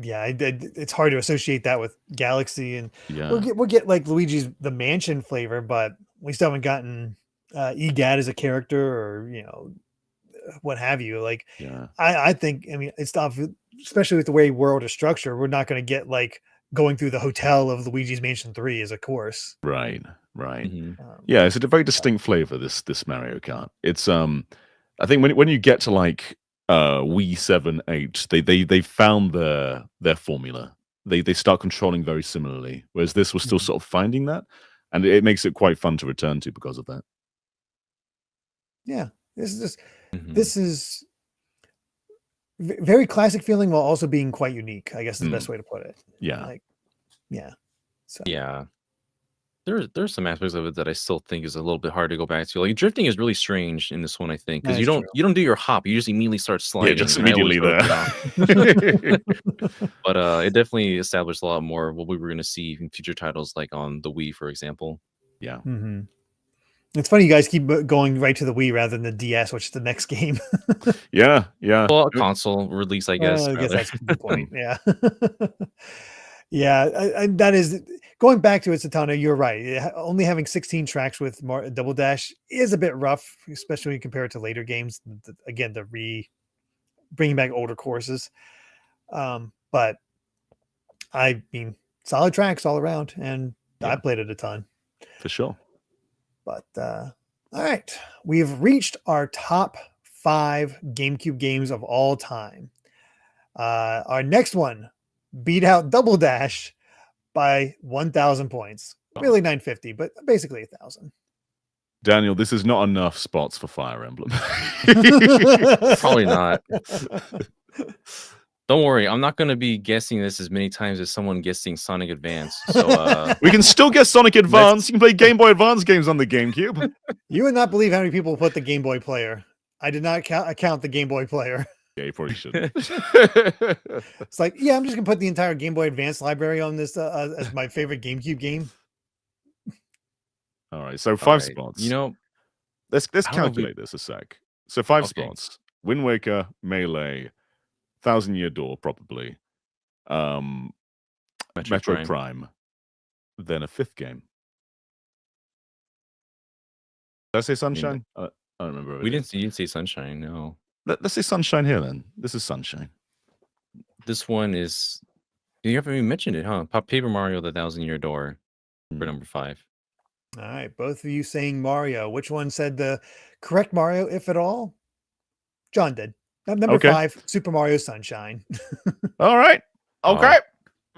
Yeah, it's hard to associate that with Galaxy, and Yeah, we'll get like Luigi's the Mansion flavor, but we still haven't gotten EGAD as a character, or what have you. Like, yeah. I think, I mean, it's tough, especially with the way world is structured. We're not going to get like going through the hotel of Luigi's Mansion 3 as a course. Right. Mhm. Yeah, it's a very distinct flavor, this Mario Kart. It's I think when you get to like Wii 7, 8, they found their formula. They start controlling very similarly, whereas this was still Mhm. sort of finding that, and it makes it quite fun to return to because of that. Yeah, this is Mhm. this is very classic feeling while also being quite unique, I guess is the best way to put it. Yeah. Like, yeah. So Yeah. There's some aspects of it that I still think is a little bit hard to go back to. Like drifting is really strange in this one, I think, because that is true. you don't do your hop, you just immediately start sliding. Yeah, just and I always immediately wrote there. that off. But it definitely established a lot more of what we were going to see in future titles, like on the Wii, for example. Yeah. Mhm. It's funny you guys keep going right to the Wii rather than the DS, which is the next game. Yeah. Well, a console release, I guess. I guess rather. that's a good point. Yeah. Yeah. That is going back to it, Satana. You're right. Only having 16 tracks with Double Dash is a bit rough, especially when you compare it to later games. Again, bringing back older courses. But I mean, solid tracks all around, and I Yeah. played it a ton. For sure. But all right, we've reached our top 5 GameCube games of all time. Our next one beat out Double Dash by 1,000 points. Oh. Really 950, but basically 1,000. Daniel, this is not enough spots for Fire Emblem. Probably not. Don't worry, I'm not going to be guessing this as many times as someone guessing Sonic Advance. So We can still get Sonic Advance. You can play Game Boy Advance games on the GameCube. You would not believe how many people put the Game Boy player. I did not count the Game Boy player. Yeah, you probably should. It's like, yeah, I'm just gonna put the entire Game Boy Advance library on this as my favorite GameCube game. All right, so all 5 right, spots. you know, Let's I don't know if we- calculate this a sec. So 5 Okay. spots: Wind Waker, Melee, Thousand Year Door, probably, Metroid Prime, then a 5th game. Did I say Sunshine? I don't remember. You didn't say Sunshine, no. Let's say Sunshine here then. This is Sunshine. This one is, you haven't even mentioned it, huh? Paper Mario: The Thousand Year Door for number 5. All right, both of you saying Mario. Which one said the correct Mario, if at all? John did. Number Okay. 5, Super Mario Sunshine. All right. Oh. Okay.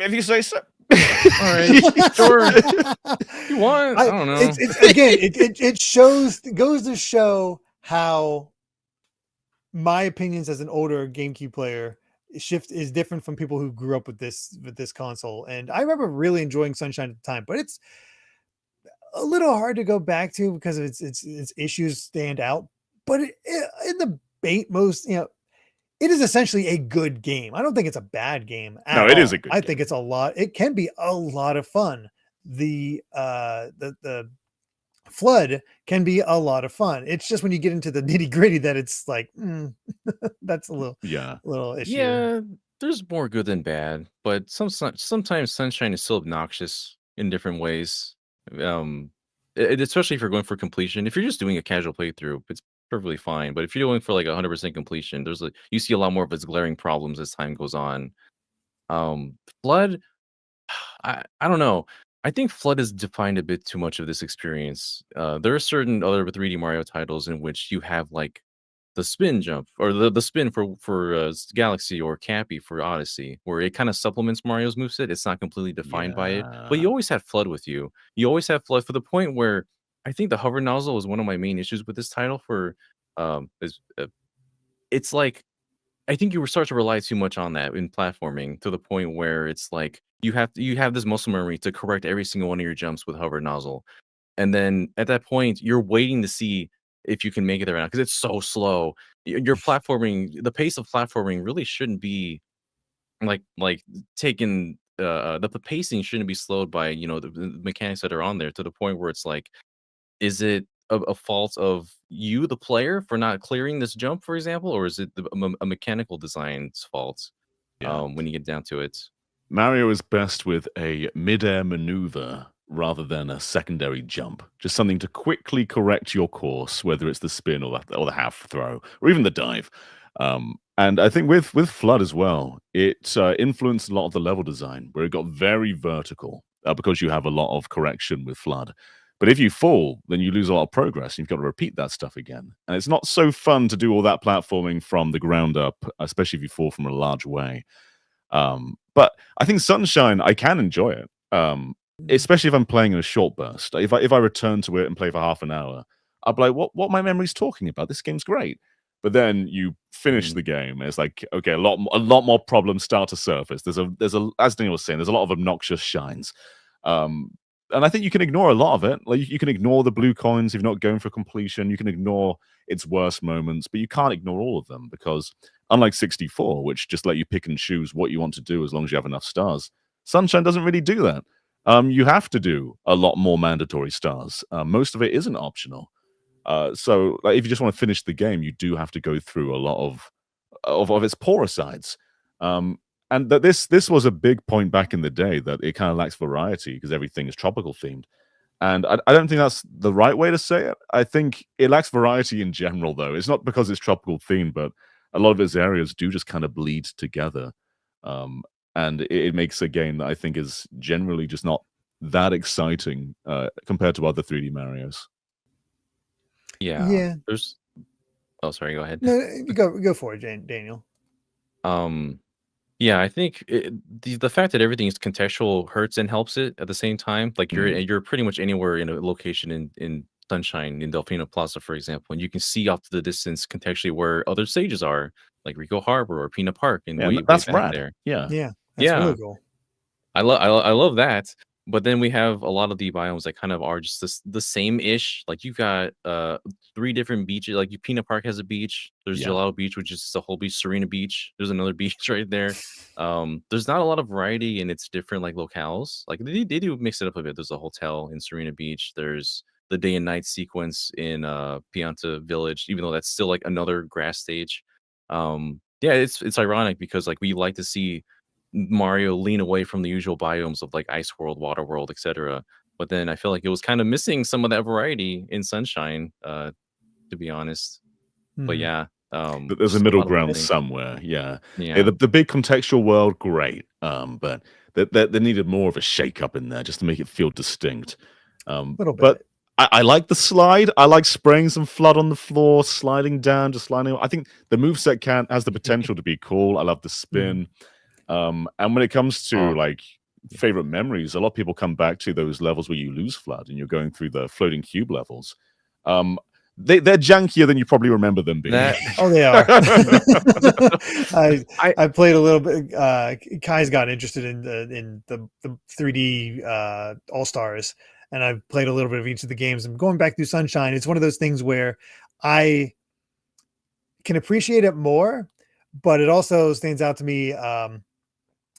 If you say so. All right, sure. You want? I don't know. It's again, it goes to show how my opinions as an older GameCube player is different from people who grew up with this console. And I remember really enjoying Sunshine at the time, but it's a little hard to go back to because of its issues stand out. But in the most, it is essentially a good game. I don't think it's a bad game. No, it is a good I game. think it's a lot. It can be a lot of fun. The Flood can be a lot of fun. It's just when you get into the nitty gritty that it's like, that's a little issue. Yeah, there's more good than bad, but sometimes Sunshine is still obnoxious in different ways. Especially if you're going for completion. If you're just doing a casual playthrough, it's perfectly fine. But if you're going for like 100% completion, you see a lot more of its glaring problems as time goes on. Flood, I don't know. I think Flood has defined a bit too much of this experience. There are certain other 3D Mario titles in which you have like the spin jump or the spin for Galaxy or Cappy for Odyssey, where it kind of supplements Mario's moveset. It's not completely defined by it, but you always have Flood with you. You always have Flood for the point where I think the hover nozzle is one of my main issues with this title. It's like I think you start to rely too much on that in platforming to the point where it's like you have this muscle memory to correct every single one of your jumps with hover nozzle, and then at that point you're waiting to see if you can make it there or not because it's so slow. Your platforming, the pace of platforming really shouldn't be like taken. The pacing shouldn't be slowed by the mechanics that are on there to the point where it's like, is it a fault of you, the player, for not clearing this jump, for example, or is it a mechanical design's fault? Yeah. When you get down to it. Mario is best with a mid-air maneuver rather than a secondary jump. Just something to quickly correct your course, whether it's the spin or the half throw, or even the dive. And I think with Flood as well, it influenced a lot of the level design, where it got very vertical because you have a lot of correction with Flood. But if you fall, then you lose a lot of progress. You've got to repeat that stuff again. And it's not so fun to do all that platforming from the ground up, especially if you fall from a large way. But I think Sunshine, I can enjoy it, especially if I'm playing in a short burst. If I return to it and play for half an hour, I'll be like, what my memory's talking about? This game's great. But then you finish the game, and it's like, okay, a lot more problems start to surface. There's a as Daniel was saying, there's a lot of obnoxious shines. And I think you can ignore a lot of it. Like you can ignore the blue coins if you're not going for completion. You can ignore its worst moments, but you can't ignore all of them because unlike 64, which just let you pick and choose what you want to do as long as you have enough stars, Sunshine doesn't really do that. You have to do a lot more mandatory stars. Most of it isn't optional. So like, if you just want to finish the game, you do have to go through a lot of its poorer sides. And that this was a big point back in the day that it kind of lacks variety because everything is tropical themed. And I don't think that's the right way to say it. I think it lacks variety in general, though. It's not because it's tropical themed, but a lot of its areas do just kind of bleed together. And it makes a game that I think is generally just not that exciting compared to other 3D Marios. Yeah. Yeah. There's. Oh, sorry. Go ahead. No, go for it, Daniel. Yeah, I think the fact that everything is contextual hurts and helps it at the same time. Like you're pretty much anywhere in a location in Sunshine, in Delfino Plaza, for example, and you can see off to the distance contextually where other stages are, like Rico Harbor or Peanut Park, and Yeah, way that's back rad. there. Yeah. Yeah, that's Yeah. really cool. I love that. But then we have a lot of the biomes that kind of are just the same ish. Like you've got 3 different beaches. Like Peanut Park has a beach. There's Yeah. Gelato Beach, which is the whole beach. Serena Beach. There's another beach right there. There's not a lot of variety in its different like locales. Like they do mix it up a bit. There's a hotel in Serena Beach. There's the day and night sequence in Pianta Village, even though that's still like another grass stage. Yeah, it's ironic because like we like to see Mario lean away from the usual biomes of like Ice World, Water World, etc. But then I feel like it was kind of missing some of that variety in Sunshine, to be honest. But yeah, But there's a just middle lot of ground editing. somewhere. Yeah. Yeah. The big contextual world, great. But they needed more of a shake up in there just to make it feel distinct. Little bit. But I like the slide. I like spraying some flood on the floor, sliding down, just sliding. I think the moveset has the potential to be cool. I love the spin. And when it comes to like favorite memories, a lot of people come back to those levels where you lose flood and you're going through the floating cube levels. They're jankier than you probably remember them being. Oh, they are. I played a little bit. Kai's got interested in the 3D All Stars, and I've played a little bit of each of the games. And going back through Sunshine, it's one of those things where I can appreciate it more, but it also stands out to me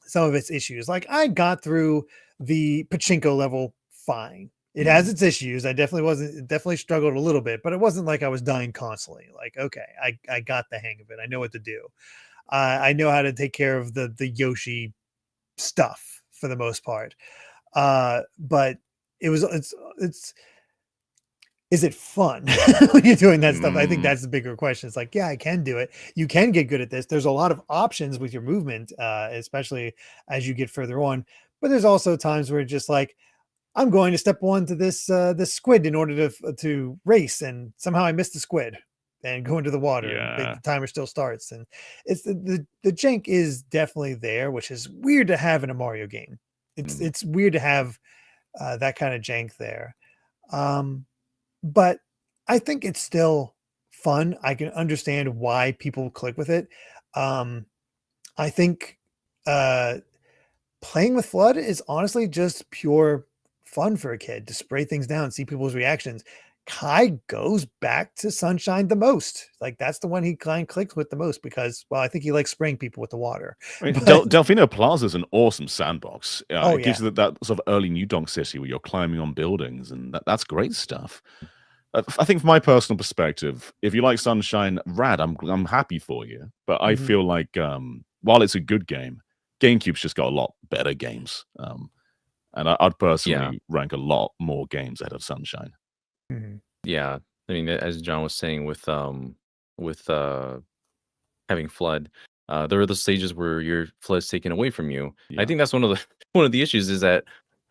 some of its issues. Like I got through the pachinko level fine. It has its issues. I definitely struggled a little bit, but it wasn't like I was dying constantly. Like, okay, I got the hang of it. I know what to do. I know how to take care of the Yoshi stuff for the most part. But it's is it fun when you're doing that stuff? I think that's the bigger question. It's like, yeah, I can do it. You can get good at this. There's a lot of options with your movement, especially as you get further on. But there's also times where it's just like, I'm going to step one to this squid in order to race, and somehow I missed the squid and go into the water. Yeah. And the timer still starts, and it's the jank is definitely there, which is weird to have in a Mario game. It's weird to have that kind of jank there. but I think it's still fun. I can understand why people click with it. Um, I think uh, playing with Flood is honestly just pure fun for a kid to spray things down, see people's reactions. Kai goes back to Sunshine the most. Like that's the one he kind of clicks with the most because, well, I think he likes spraying people with the water. I mean, But Delfino Plaza is an awesome sandbox. oh It gives yeah, you that sort of early New Donk City where you're climbing on buildings, and that's great stuff. I think from my personal perspective, if you like Sunshine, rad, I'm happy for you. But I mhm, feel like while it's a good game, GameCube's just got a lot better games. And I'd Yeah, personally rank a lot more games ahead of Sunshine. mhm. yeah. I mean, as John was saying with having flood, there are the stages where your flood's taken away from you. I Yeah. think that's one of the one of the issues is that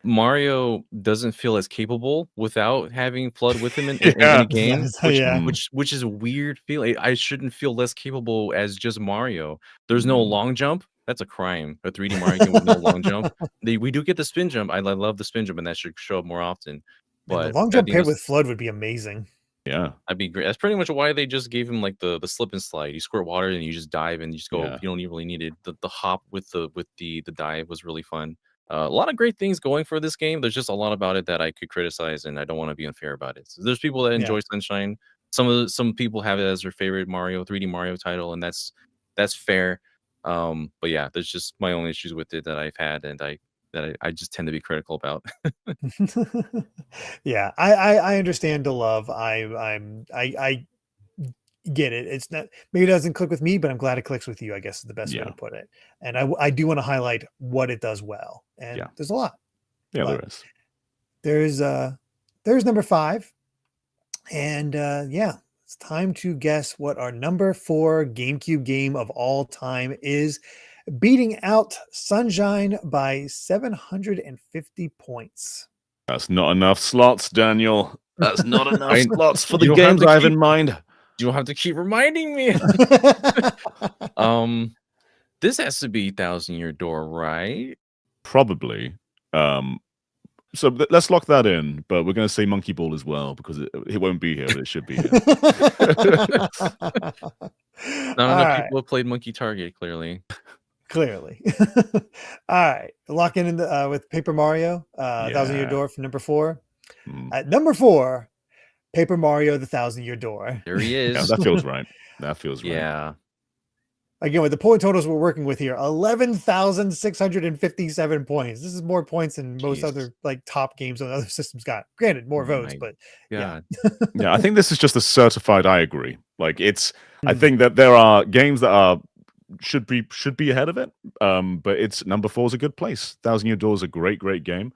Mario doesn't feel as capable without having flood with him in Yeah. any game, Yeah. Mm. which is a weird feeling. I shouldn't feel less capable as just Mario. There's no Mm. long jump. That's a crime. A 3D Mario game with no long jump. We do get the spin jump. I love the spin jump, and that should show up more often. And the But long I jump think paired that's with Flood would be amazing. Yeah. that'd be great. That's pretty much why they just gave him like the slip and slide. You squirt water and you just dive and you just go. Yeah. You don't even really need it. The hop with the dive was really fun. A lot of great things going for this game. There's just a lot about it that I could criticize, and I don't want to be unfair about it. So there's people that Yeah. enjoy Sunshine. Some people have it as their favorite Mario 3D Mario title, and that's fair. But yeah, there's just my own issues with it that I've had, and I just tend to be critical about. Yeah, I understand the love. I get it. It's not maybe it doesn't click with me, but I'm glad it clicks with you, I guess is the best way to Yeah. put it. And I do want to highlight what it does well. And Yeah. there's a lot. Yeah, there But is. there's number 5. And yeah, it's time to guess what our number 4 GameCube game of all time is, beating out Sunshine by 750 points. That's not enough slots, Daniel. That's not enough I slots for the you don't have games to I have keep in mind. you don't have to keep reminding me. Um, this has to be Thousand Year Door, right? Probably. So let's lock that in, but we're going to say Monkey Ball as well because it won't be here, but it should be here. Not All enough right, people have played Monkey Target, clearly. clearly. All right, locking in with Paper Mario, Thousand Year Yeah. Door for number 4. Mm. At number 4, Paper Mario: The Thousand Year Door. There he Yeah, is. that feels right. That feels right. Yeah. Again, with the point totals we're working with here, 11,657 points. This is more points than most Jeez. other like top games on other systems got. Granted, more Oh votes, my but God. Yeah, I think this is just a certified I agree. Like I Mm, think that there are games that should be ahead of it. But it's number 4 is a good place. Thousand Year Door is a great game.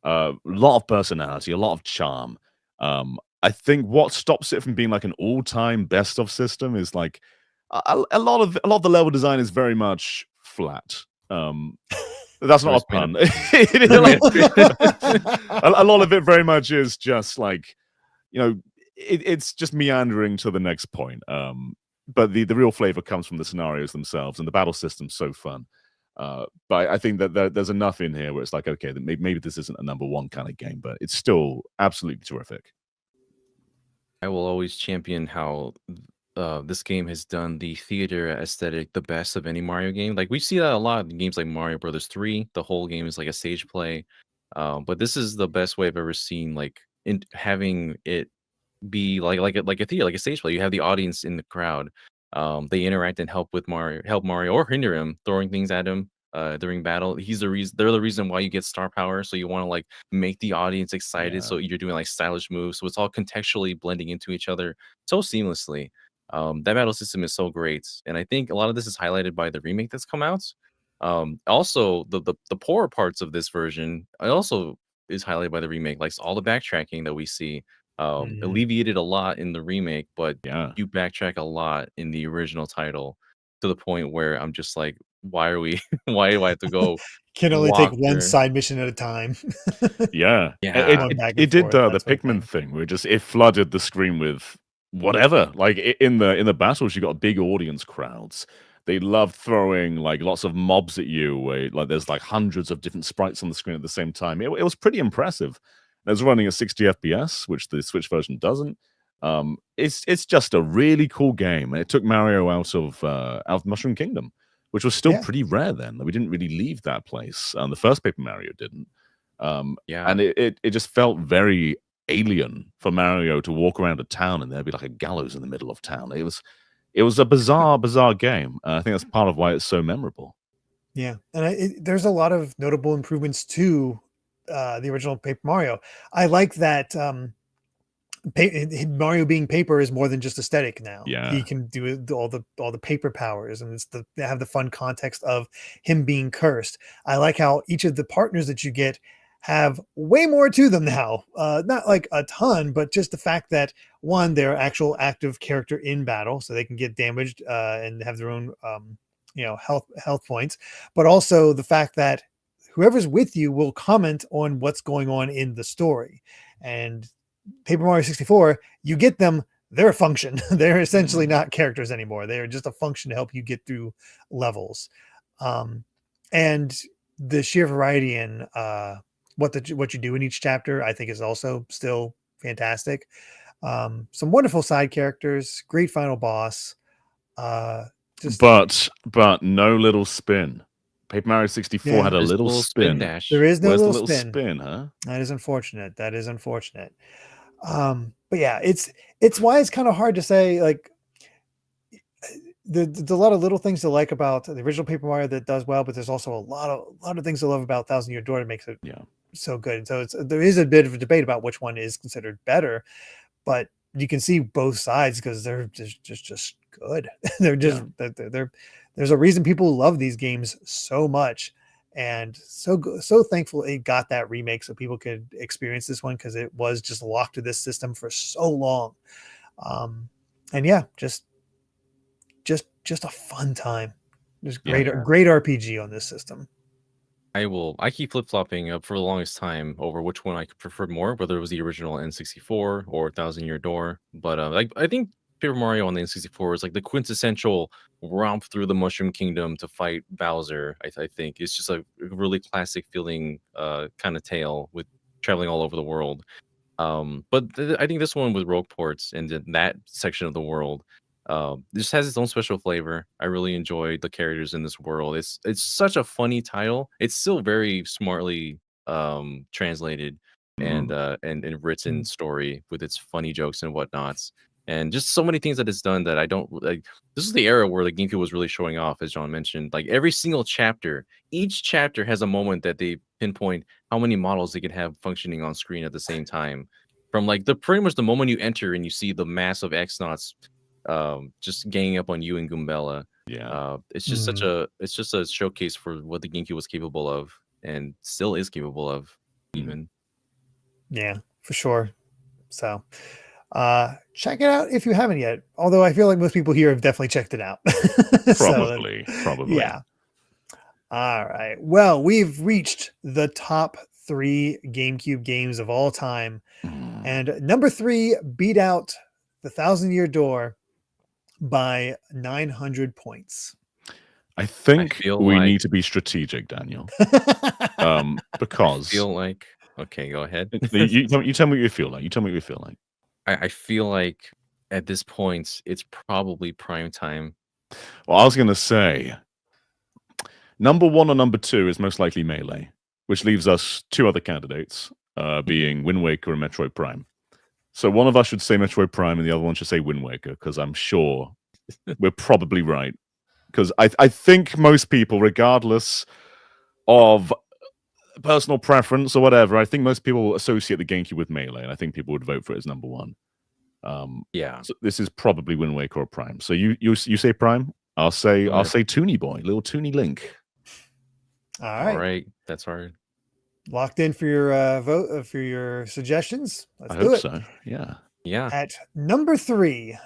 A lot of personality, a lot of charm. I think what stops it from being like an all-time best of system is like a lot of the level design is very much flat. That's not a pun. It is a lot of it very much is just like, it's just meandering to the next point. But the real flavor comes from the scenarios themselves, and the battle system's so fun. But I think that there's enough in here where it's like, okay, that maybe this isn't a number 1 kind of game, but it's still absolutely terrific. I will always champion how this game has done the theater aesthetic the best of any Mario game. Like we see that a lot in games like Mario Brothers 3. The whole game is like a stage play. But this is the best way I've ever seen, like in having it be like a theater, like a stage play. You have the audience in the crowd. They interact and help Mario or hinder him, throwing things at him during battle. They're the reason why you get star power. So you want to like make the audience excited. Yeah. So you're doing like stylish moves. So it's all contextually blending into each other so seamlessly. That battle system is so great, and I think a lot of this is highlighted by the remake that's come out. Also, the poorer parts of this version, it also is highlighted by the remake, like all the backtracking that we see mhm. alleviated a lot in the remake, but Yeah. you backtrack a lot in the original title to the point where I'm just like, why are we? Why do I have to go Can only take walk one there? side mission at a time. Yeah. Yeah, Going back It and did forth, the that sort of Pikmin thing. thing where it flooded the screen with whatever. Like in the battles, you got big audience crowds. They love throwing like lots of mobs at you where like there's like hundreds of different sprites on the screen at the same time. It was pretty impressive. It's running at 60 FPS, which the Switch version doesn't. It's just a really cool game, and it took Mario out of Mushroom Kingdom, which was still pretty rare then. We didn't really leave that place. The first Paper Mario didn't. And it just felt very alien for Mario to walk around a town and there'd be like a gallows in the middle of town. It was a bizarre game. I think that's part of why it's so memorable. Yeah, and there's a lot of notable improvements to the original Paper Mario. I like that Mario being paper is more than just aesthetic now. Yeah, he can do all the paper powers, and they have the fun context of him being cursed. I like how each of the partners that you get have way more to them now. Not like a ton, but just the fact that one, they're actual active character in battle, so they can get damaged and have their own health points, but also the fact that whoever's with you will comment on what's going on in the story. And Paper Mario 64, you get them, they're a function. They're essentially not characters anymore. They're just a function to help you get through levels. And the sheer variety in what you do in each chapter, I think, is also still fantastic. Some wonderful side characters, great final boss. But no little spin. Paper Mario 64 had a little spin. Dash. There is no little spin, huh? That is unfortunate. But yeah, it's why it's kind of hard to say, like, there's a lot of little things to like about the original Paper Mario that does well, but there's also a lot of things to love about Thousand Year Door that makes it so good. And so there is a bit of a debate about which one is considered better, but you can see both sides because they're just good. They're just there's a reason people love these games so much, and so thankful it got that remake so people could experience this one, because it was just locked to this system for so long. And yeah, just a fun time. Just great RPG on this system. I keep flip-flopping up for the longest time over which one I preferred more, whether it was the original N64 or Thousand Year Door. But I think Paper Mario on the N64 is like the quintessential romp through the Mushroom Kingdom to fight Bowser. I think it's just a really classic feeling kind of tale with traveling all over the world. But I think this one with rogue ports and that section of the world just has its own special flavor. I really enjoyed the characters in this world. It's such a funny title. It's still very smartly translated and written story with its funny jokes and whatnots, and just so many things that it's done that I don't like. This is the era where the GameCube was really showing off, as John mentioned. Like every single chapter, each chapter has a moment that they pinpoint how many models they can have functioning on screen at the same time. From like pretty much the moment you enter and you see the mass of X-Nauts just ganging up on you and Goombella. It's just it's just a showcase for what the GameCube was capable of and still is capable of, even. Yeah, for sure. So check it out if you haven't yet, although I feel like most people here have definitely checked it out. Probably. Yeah. All right, well, we've reached the top 3 GameCube games of all time, and number 3 beat out the Thousand Year Door by 900 points. I think we need to be strategic, Daniel. Because I feel like, okay, go ahead. you tell me what you feel like. I feel like at this point it's probably prime time. Well, I was going to say number 1 or number 2 is most likely Melee, which leaves us 2 other candidates, being Wind Waker and Metroid Prime. So one of us should say Metroid Prime and the other one should say Wind Waker, because I'm sure we're probably right. Because I think most people, regardless of personal preference or whatever, I think most people associate the GameCube with Melee, and I think people would vote for it as number 1. So this is probably Wind Waker or Prime. So you say Prime? I'll say Toony Boy, little Toony Link. All right, that's hard. Locked in for your vote for your suggestions. Let's I do hope it. so. Yeah. At number 3,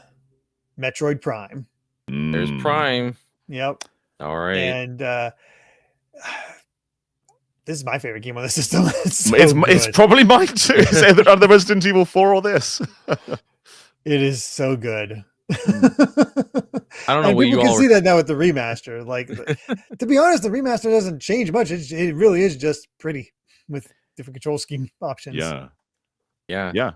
Metroid Prime. There's Prime. Yep. All right. And this is my favorite game on the system. It's probably mine too. It's either Resident Evil 4 or this. It is so good. I don't know what people can see that now with the remaster. Like, to be honest, the remaster doesn't change much. It really is just pretty with different control scheme options. Yeah. Yeah. Yeah.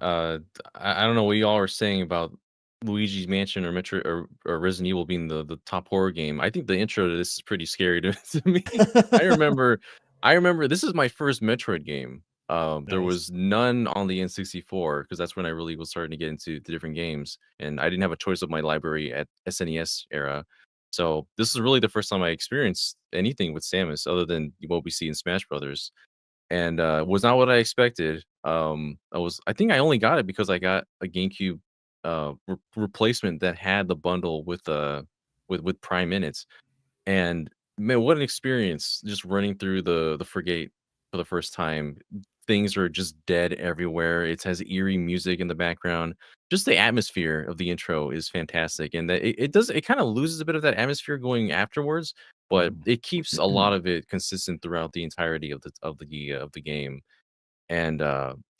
I don't know what y'all are saying about Luigi's Mansion or Metro or Resident Evil being the top horror game. I think the intro to this is pretty scary to me. I remember I remember this is my first Metroid game. There Nice. was none on the N64 because that's when I really was starting to get into the different games, and I didn't have a choice of my library at SNES era. So this is really the first time I experienced anything with Samus other than what we see in Smash Brothers, and was not what I expected. I think I only got it because I got a GameCube replacement that had the bundle with Prime in it. And man, what an experience just running through the frigate for the first time. Things are just dead everywhere. It has eerie music in the background. Just the atmosphere of the intro is fantastic. And that it kind of loses a bit of that atmosphere going afterwards, but Mm. it keeps a lot of it consistent throughout the entirety of the game. And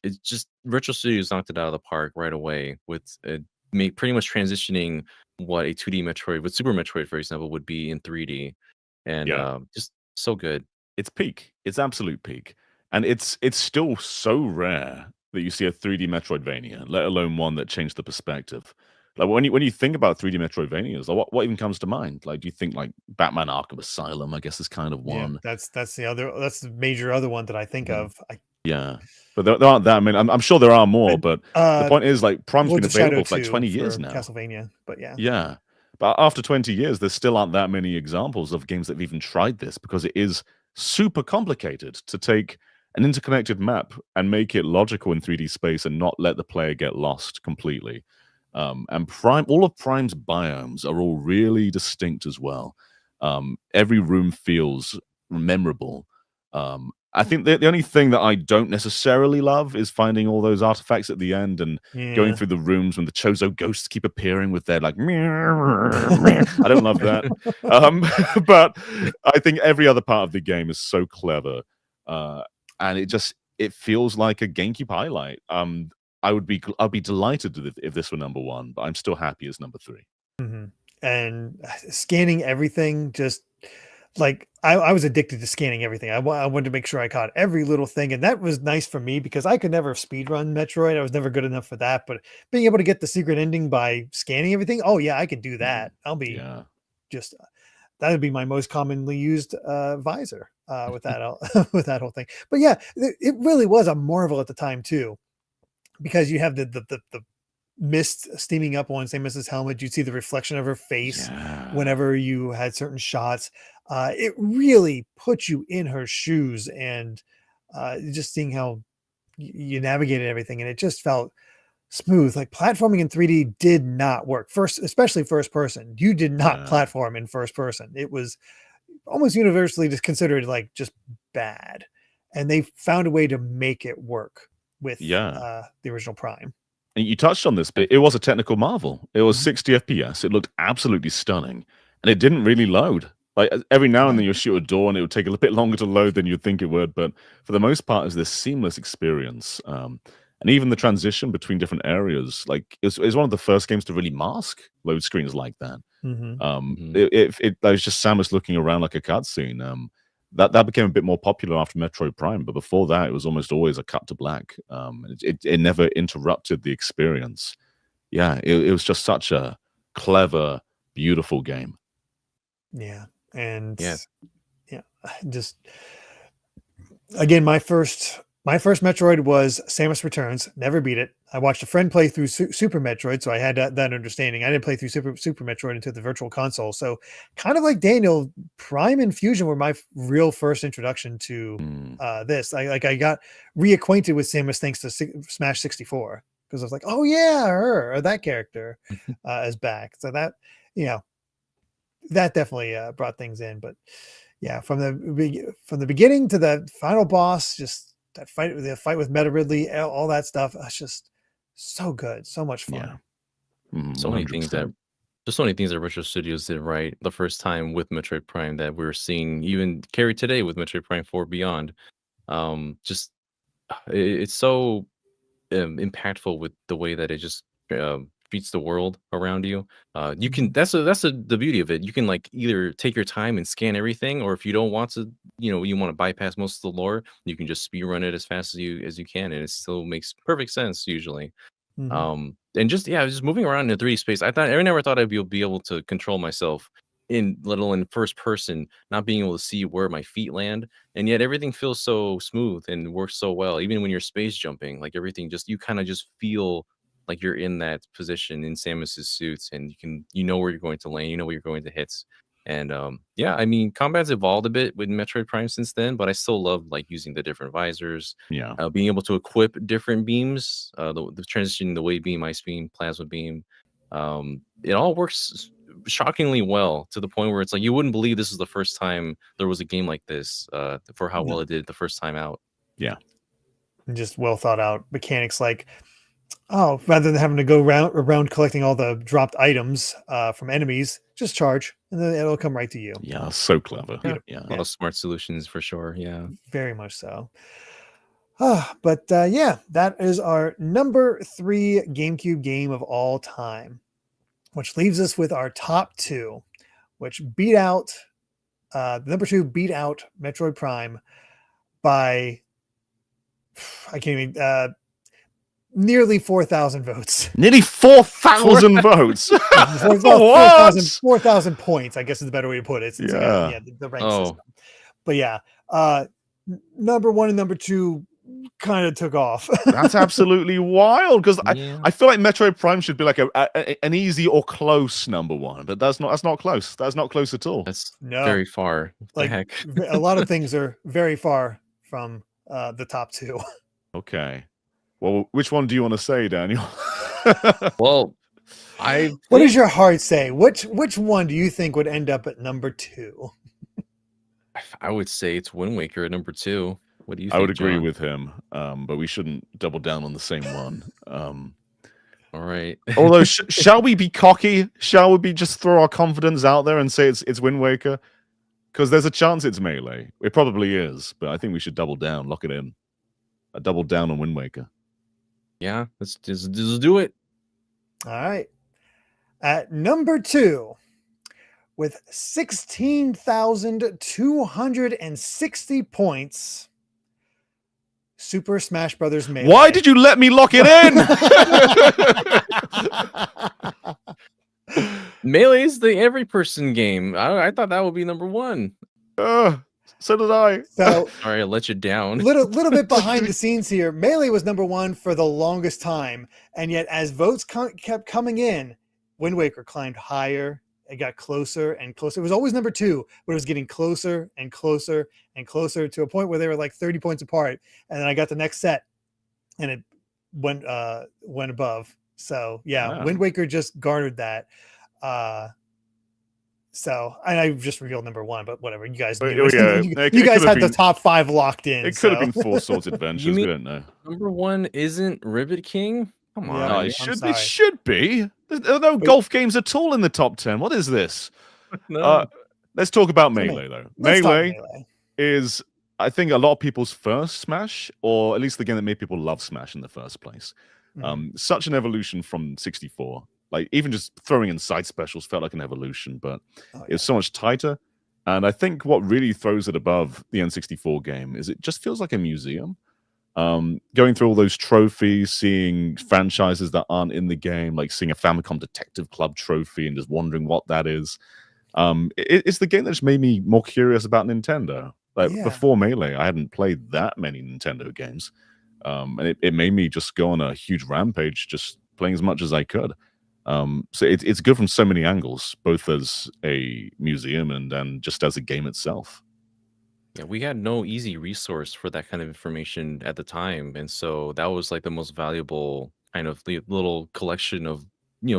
it's just Retro Studios knocked it out of the park right away with pretty much transitioning what a 2D Metroid with Super Metroid, for example, would be in 3D, and Yeah. just so good. It's peak. It's absolute peak. And it's still so rare that you see a 3D Metroidvania, let alone one that changed the perspective. Like when you think about 3D Metroidvanias, like what even comes to mind? Like do you think like Batman Arkham Asylum, I guess is kind of Yeah, one. that's the major other one that I think Mhm. of. I Yeah. But there aren't that. I mean, I'm sure there are more, and, but the point is like Prime's been Lords of Shadow available for like 2 20 years for now. Castlevania, but yeah. Yeah. But after 20 years, there still aren't that many examples of games that have even tried this because it is super complicated to take an interconnected map and make it logical in 3D space and not let the player get lost completely. And all of Prime's biomes are all really distinct as well. Every room feels memorable. I think the only thing that I don't necessarily love is finding all those artifacts at the end and going Yeah. through the rooms when the Chozo ghosts keep appearing with their like I don't love that. Um, but I think every other part of the game is so clever. And it feels like a GameCube highlight. I'd be delighted if this were number one, but I'm still happy as number three. Mhm. And scanning everything, just like I was addicted to scanning everything. I wanted to make sure I caught every little thing, and that was nice for me because I could never speedrun Metroid. I was never good enough for that, but being able to get the secret ending by scanning everything, oh yeah, I can do Mhm. that. I'll be Yeah. just that would be my most commonly used visor with that with that whole thing. But yeah, it really was a marvel at the time too, because you have the mist steaming up on Samus's helmet. You'd see the reflection of her face Yeah. whenever you had certain shots. It really put you in her shoes, and just seeing how you navigated everything, and it just felt smooth. Like platforming in 3D did not work. First, especially first person. You did not Yeah. platform in first person. It was almost universally just considered like just bad, and they found a way to make it work with Yeah. the original Prime. And you touched on this, but it was a technical marvel. It was Mhm. 60 FPS. It looked absolutely stunning, and it didn't really load. Like every now and Yeah. then, you'll shoot a door, and it would take a little bit longer to load than you'd think it would. But for the most part, it's this seamless experience. And even the transition between different areas, like it's one of the first games to really mask load screens like that. Mhm. Mhm. It was just Samus looking around like a cutscene. That became a bit more popular after Metroid Prime, but before that, it was almost always a cut to black. It never interrupted the experience. Yeah, it was just such a clever, beautiful game. Yeah, and Yeah. yeah, just again, my first Metroid was Samus Returns. Never beat it. I watched a friend play through Super Metroid, so I had that understanding. I didn't play through Super Metroid into the Virtual Console, so kind of like Daniel, Prime and Fusion were my real first introduction to Mm, this. I got reacquainted with Samus thanks to Smash 64 because I was like, oh yeah, her or that character is back. So that you know that definitely brought things in, but yeah, from the beginning to the final boss, just the fight with Meta Ridley, all that stuff, it's just so good, so much yeah, fun. So many things that 100%. There's so many things that Retro Studios did right the first time with Metroid Prime that we're seeing even carried today with Metroid Prime 4 Beyond. Just it's so impactful with the way that it just meets the world around you. You can the beauty of it. You can like either take your time and scan everything, or if you don't want to, you want to bypass most of the lore, you can just speed run it as fast as you can, and it still makes perfect sense usually. Mhm. And just moving around in 3D space. I never thought I'd be able to control myself in little in first person, not being able to see where my feet land, and yet everything feels so smooth and works so well. Even when you're space jumping, like everything just you kind of just feel like you're in that position in Samus's suits, and you know where you're going to land, you know where you're going to hit. And yeah, I mean, combat's evolved a bit with Metroid Prime since then, but I still love like using the different visors, Yeah. being able to equip different beams, the transitioning the wave beam, ice beam, plasma beam. It all works shockingly well to the point where it's like you wouldn't believe this is the first time there was a game like this for how well No. it did the first time out. Yeah. And just well thought out mechanics like, oh, rather than having to go around collecting all the dropped items from enemies, just charge and then it'll come right to you. Yeah. So clever. Yeah, Yeah. a lot of smart solutions for sure. Yeah. Very much so. But yeah, that is our number 3 GameCube game of all time, which leaves us with our top 2, which beat out number 2 beat out Metroid Prime by I can't even nearly 4,000 votes. Nearly 4,000 votes. 4,000 points, I guess is the better way to put it. Since Yeah. the rank system. But yeah, number 1 and number 2 kind of took off. That's absolutely wild because Yeah. I feel like Metroid Prime should be like an easy or close number 1, but that's not close. That's not close at all. That's No. very far. What the Like heck? a lot of things are very far from the top 2. Okay. Well, which one do you want to say, Daniel? Well, What does your heart say? Which one do you think would end up at number 2? I would say it's Wind Waker at number 2. What do you think? I would agree John? with him, but we shouldn't double down on the same one. All right. Although, shall we be cocky? Shall we just throw our confidence out there and say it's Wind Waker? Because there's a chance it's Melee. It probably is, but I think we should double down, lock it in. Double down on Wind Waker. Yeah, let's just do it. All right. At number 2, with 16,260 points, Super Smash Brothers Melee. Why did you let me lock it in? Melee is the every person game. I thought that would be number 1. So did I. So Sorry, I let you down. little bit behind the scenes here. Melee was number 1 for the longest time, and yet as votes kept coming in, Wind Waker climbed higher. It got closer and closer. It was always number 2, but it was getting closer and closer and closer to a point where they were like 30 points apart. And then I got the next set, and it went above. So yeah, Wow. Wind Waker just garnered that. So I just revealed number 1, but whatever. You guys knew. You guys had the top 5 locked in. It could have been Four Swords Adventures. We don't know. Number 1 isn't Ribbit King? Come on. Yeah, No, I'm it sorry. should be. There are no golf games at all in the top 10. What is this? No. Let's talk about Melee, though. Let's talk Melee is, I think, a lot of people's first Smash, or at least the game that made people love Smash in the first place. Such an evolution from 64. Like, even just throwing in side specials felt like an evolution, but it's so much tighter. And I think what really throws it above the N64 game is it just feels like a museum. Going through all those trophies, seeing franchises that aren't in the game, like seeing a Famicom Detective Club trophy and just wondering what that is. It's the game that just made me more curious about Nintendo. Like before Melee, I hadn't played that many Nintendo games. And it made me just go on a huge rampage, just playing as much as I could. So it's good from so many angles, both as a museum and then just as a game itself. Yeah, we had no easy resource for that kind of information at the time, and so that was like the most valuable kind of little collection of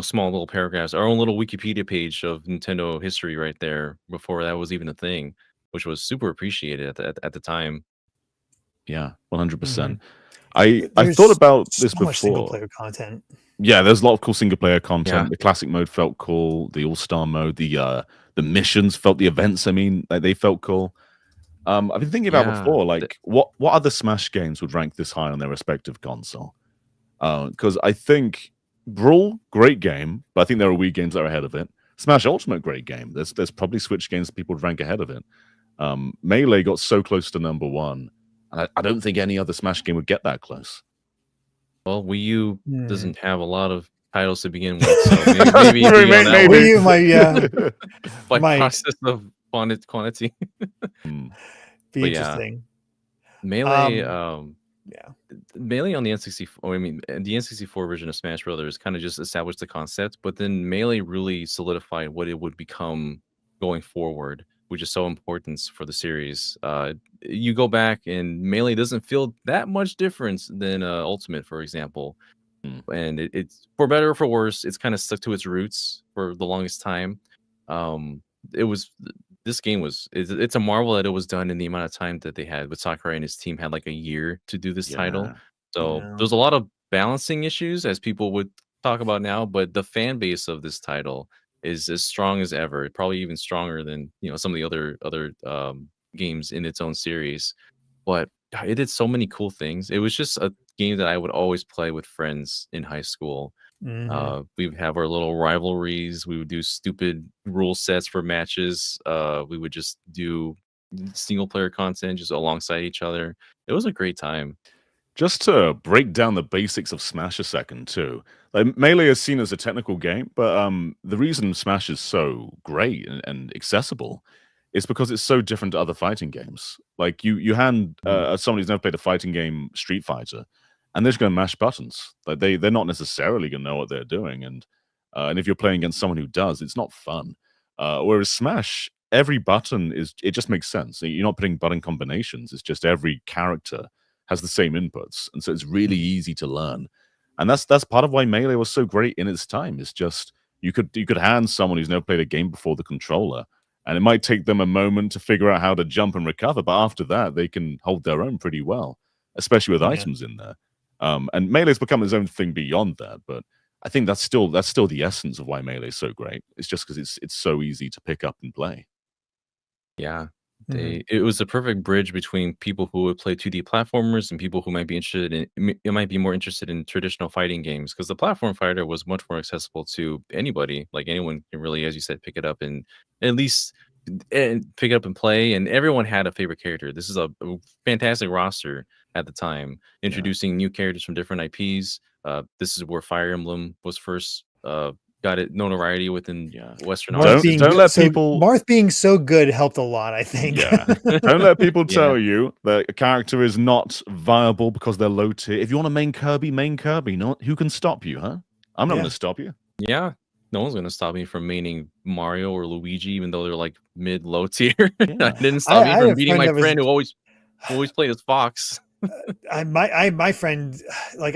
small little paragraphs, our own little Wikipedia page of Nintendo history right there before that was even a thing, which was super appreciated at the time. Yeah, 100%. I thought about this before. Single player content. Yeah, there's a lot of cool single player content. Yeah. The classic mode felt cool. The all-star mode, the missions felt, the events, I mean, like, they felt cool. I've been thinking about before, like, what other Smash games would rank this high on their respective console? Because I think Brawl, great game, but I think there are Wii games that are ahead of it. Smash Ultimate, great game. There's probably Switch games that people would rank ahead of it. Melee got so close to number one, and I don't think any other Smash game would get that close. Well, Wii U Hmm. doesn't have a lot of titles to begin with, so maybe it'd be on that Wii way U might, yeah, by might. process of quantity. Mm. be But yeah, interesting. Melee, Yeah. Melee on the N64, I mean, the N64 version of Smash Brothers kind of just established the concept, but then Melee really solidified what it would become going forward, which is so important for the series. You go back and Melee doesn't feel that much difference than Ultimate, for example. And it's for better or for worse, it's kind of stuck to its roots for the longest time. It was this game was it's a marvel that it was done in the amount of time that they had with Sakurai and his team had like a year to do this title. Yeah. So Yeah. there's a lot of balancing issues as people would talk about now, but the fan base of this title is as strong as ever, probably even stronger than some of the other games in its own series. But it did so many cool things. It was just a game that I would always play with friends in high school. Mhm. We would have our little rivalries. We would do stupid rule sets for matches. We would just do single player content just alongside each other. It was a great time. Just to break down the basics of Smash a second, too. Like Melee is seen as a technical game, but the reason Smash is so great and accessible is because it's so different to other fighting games. Like you hand somebody who's never played a fighting game Street Fighter, and they're just going to mash buttons. Like they're not necessarily going to know what they're doing, and if you're playing against someone who does, it's not fun. Whereas Smash, every button it just makes sense. You're not putting button combinations. It's just every character has the same inputs, and so it's really easy to learn. And that's part of why Melee was so great in its time. It's just you could hand someone who's never played a game before the controller, and it might take them a moment to figure out how to jump and recover, but after that they can hold their own pretty well, especially with Yeah. items in there. And Melee's become its own thing beyond that, but I think that's still the essence of why Melee is so great. It's just because it's so easy to pick up and play. Yeah. Mhm. It was a perfect bridge between people who would play 2D platformers and people who might be interested it might be more interested in traditional fighting games, because the platform fighter was much more accessible to anybody. Like anyone can really, as you said, pick it up and at least pick it up and play. And everyone had a favorite character. This is a fantastic roster at the time, introducing new characters from different IPs. This is where Fire Emblem was first got it notoriety within Western Marth audiences. Don't let people Marth being so good helped a lot, I think. Yeah. Don't let people Yeah. tell you that a character is not viable because they're low tier. If you want to main Kirby. Who can stop you, huh? I'm not Yeah. going to stop you. Yeah, no one's gonna stop me from maining Mario or Luigi, even though they're like low tier. Yeah. That didn't stop me I had from a beating friend my that was- friend who always played as Fox. my friend, like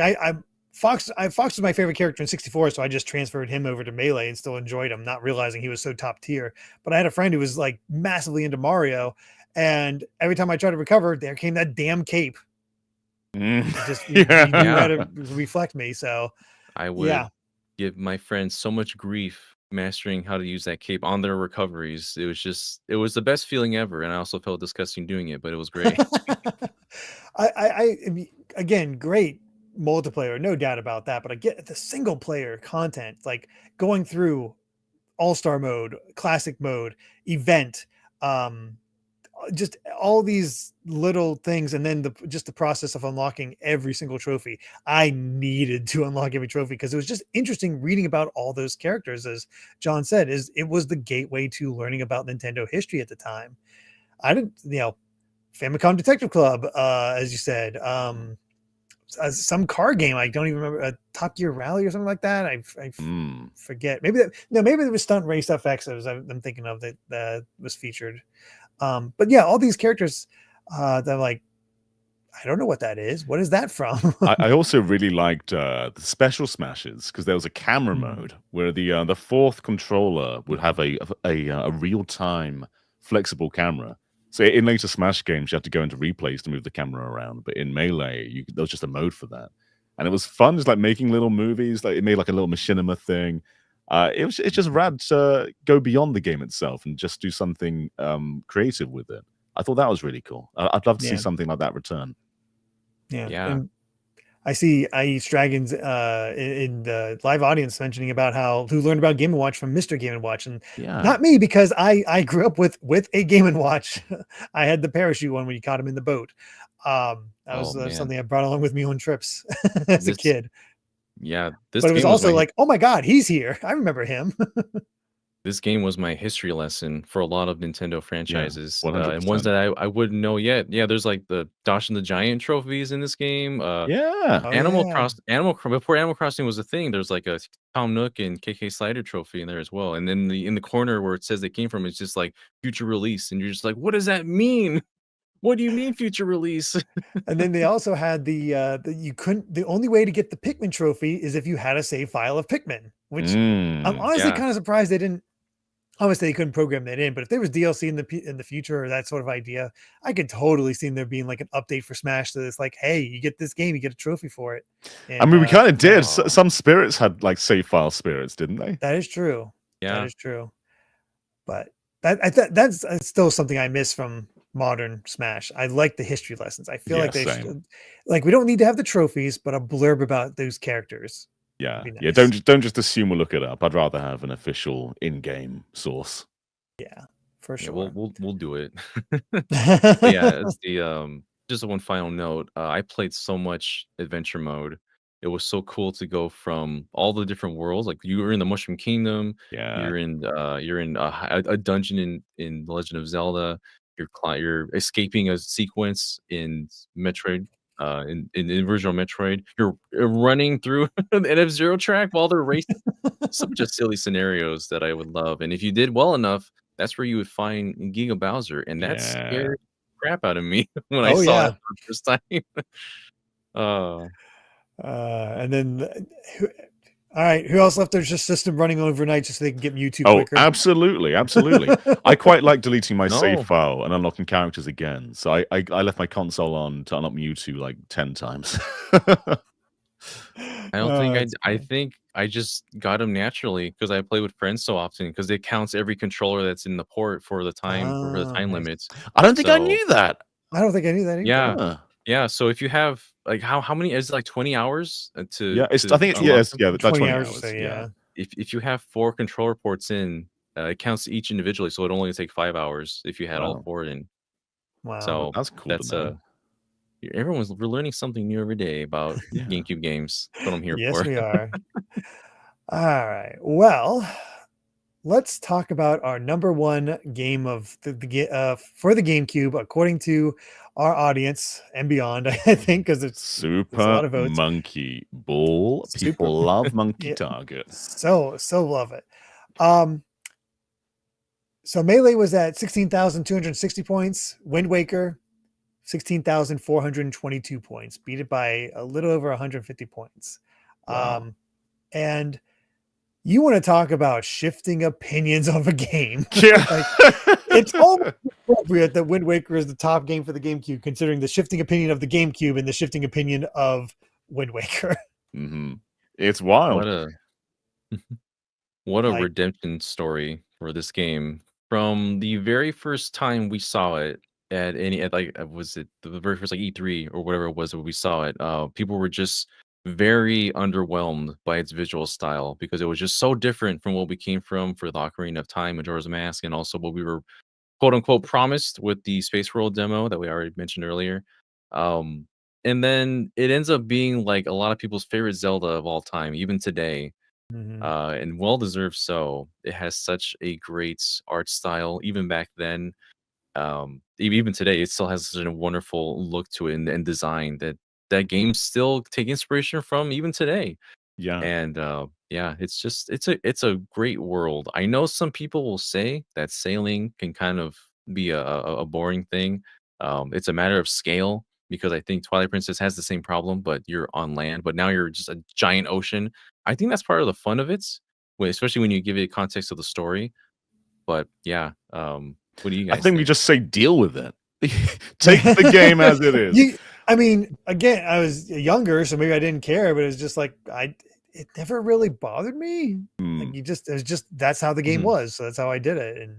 Fox was my favorite character in 64, so I just transferred him over to Melee and still enjoyed him, not realizing he was so top tier. But I had a friend who was like massively into Mario, and every time I tried to recover, there came that damn cape. It just he knew how to reflect me. So I would give my friends so much grief mastering how to use that cape on their recoveries. It was the best feeling ever, and I also felt disgusting doing it, but it was great. I mean, again, great multiplayer, no doubt about that. But I get the single player content, like going through all-star mode, classic mode, event, just all these little things, and then the process of unlocking every single trophy. I needed to unlock every trophy because it was just interesting reading about all those characters. As John said, it was the gateway to learning about Nintendo history at the time. I didn't, Famicom Detective Club, as you said, some car game. I don't even remember, Top Gear Rally or something like that. I forget. Maybe there was Stunt Race FX. I'm thinking of that was featured. But yeah, all these characters that I'm like, I don't know what that is. What is that from? I also really liked the special smashes because there was a camera mode where the fourth controller would have a real time flexible camera. So in later Smash games, you had to go into replays to move the camera around, but in Melee, there was just a mode for that, and it was fun, just like making little movies. Like it made like a little machinima thing. It's just rad to go beyond the game itself and just do something creative with it. I thought that was really cool. I'd love to see something like that return. Yeah. Yeah. And I see Ice Dragons in the live audience mentioning about who learned about Game & Watch from Mr. Game & Watch, and Yeah. not me, because I grew up with a Game & Watch. I had the parachute one when you caught him in the boat. That was something I brought along with me on trips as a kid. Yeah, but it was also like, oh my god, he's here. I remember him. This game was my history lesson for a lot of Nintendo franchises, Yeah, and ones 100%. that I wouldn't know yet. Yeah, there's like the Dash and the Giant trophies in this game. Yeah. Before Animal Crossing was a thing, there's like a Tom Nook and KK Slider trophy in there as well. And then in the corner where it says they came from, it's just like future release, and you're just like, what does that mean? What do you mean future release? And then they also had the only way to get the Pikmin trophy is if you had a save file of Pikmin, which I'm honestly kind of surprised they didn't. Obviously, they couldn't program that in, but if there was DLC in the future or that sort of idea, I could totally see there being like an update for Smash to this, like, hey, you get this game, you get a trophy for it. And, I mean, we kind of did. Some spirits had like save file spirits, didn't they? That is true. Yeah, that is true. But that's still something I miss from modern Smash. I like the history lessons. I feel like they should, like, we don't need to have the trophies, but a blurb about those characters. Yeah, nice. Yeah. Don't just assume we'll look it up. I'd rather have an official in-game source. Yeah, for sure. Yeah, we'll do it. Yeah, it's the just one final note. I played so much adventure mode. It was so cool to go from all the different worlds. Like you were in the Mushroom Kingdom. Yeah, you're in a dungeon in The Legend of Zelda. You're escaping a sequence in Metroid. In the original Metroid, you're running through an F-Zero track while they're racing. Some just silly scenarios that I would love, and if you did well enough, that's where you would find Giga Bowser, and that scared the crap out of me when I saw it for the first time. And then, all right, who else left their system running overnight just so they can get Mewtwo quicker? Absolutely. I quite like deleting my save file and unlocking characters again. So I left my console on to unlock Mewtwo like 10 times. I think I just got them naturally because I play with friends so often because it counts every controller that's in the port for the time limits. I don't think I knew that. I don't think I knew that either. Yeah. So if you have like how many is it, like 20 hours to I think it's 20 hours. So, yeah. If you have 4 controller ports in, it counts each individually, so it only take 5 hours if you had all 4 in. Wow. So that's cool. We're learning something new every day about GameCube games. That's what I'm here for. Yes, we are. All right. Well, let's talk about our number one game of for the GameCube, according to our audience and beyond. I think because it's Super a lot of votes. Monkey Ball. People love Monkey Target. So love it. So Melee was at 16,260 points. Wind Waker, 16,422 points. Beat it by a little over 150 points. Wow. And you want to talk about shifting opinions of a game. Yeah. It's almost appropriate that Wind Waker is the top game for the GameCube, considering the shifting opinion of the GameCube and the shifting opinion of Wind Waker. Mm-hmm. It's wild. What a redemption story for this game. From the very first time we saw it was it the very first like E3 or whatever it was that we saw it, people were just very underwhelmed by its visual style because it was just so different from what we came from for the Ocarina of Time, Majora's Mask, and also what we were quote unquote promised with the Space World demo that we already mentioned earlier. And then it ends up being like a lot of people's favorite Zelda of all time, even today. Mm-hmm. And well deserved so. It has such a great art style, even back then. Even today, it still has such a wonderful look to it and design that games still take inspiration from even today. Yeah. And it's a great world. I know some people will say that sailing can kind of be a boring thing. It's a matter of scale because I think Twilight Princess has the same problem, but you're on land, but now you're just a giant ocean. I think that's part of the fun of it, especially when you give it context of the story. But yeah, what do you guys think? We just say deal with it. Take the game as it is. I mean, again, I was younger, so maybe I didn't care, but it was just like it never really bothered me. Like it was just that's how the game was, so that's how I did it. And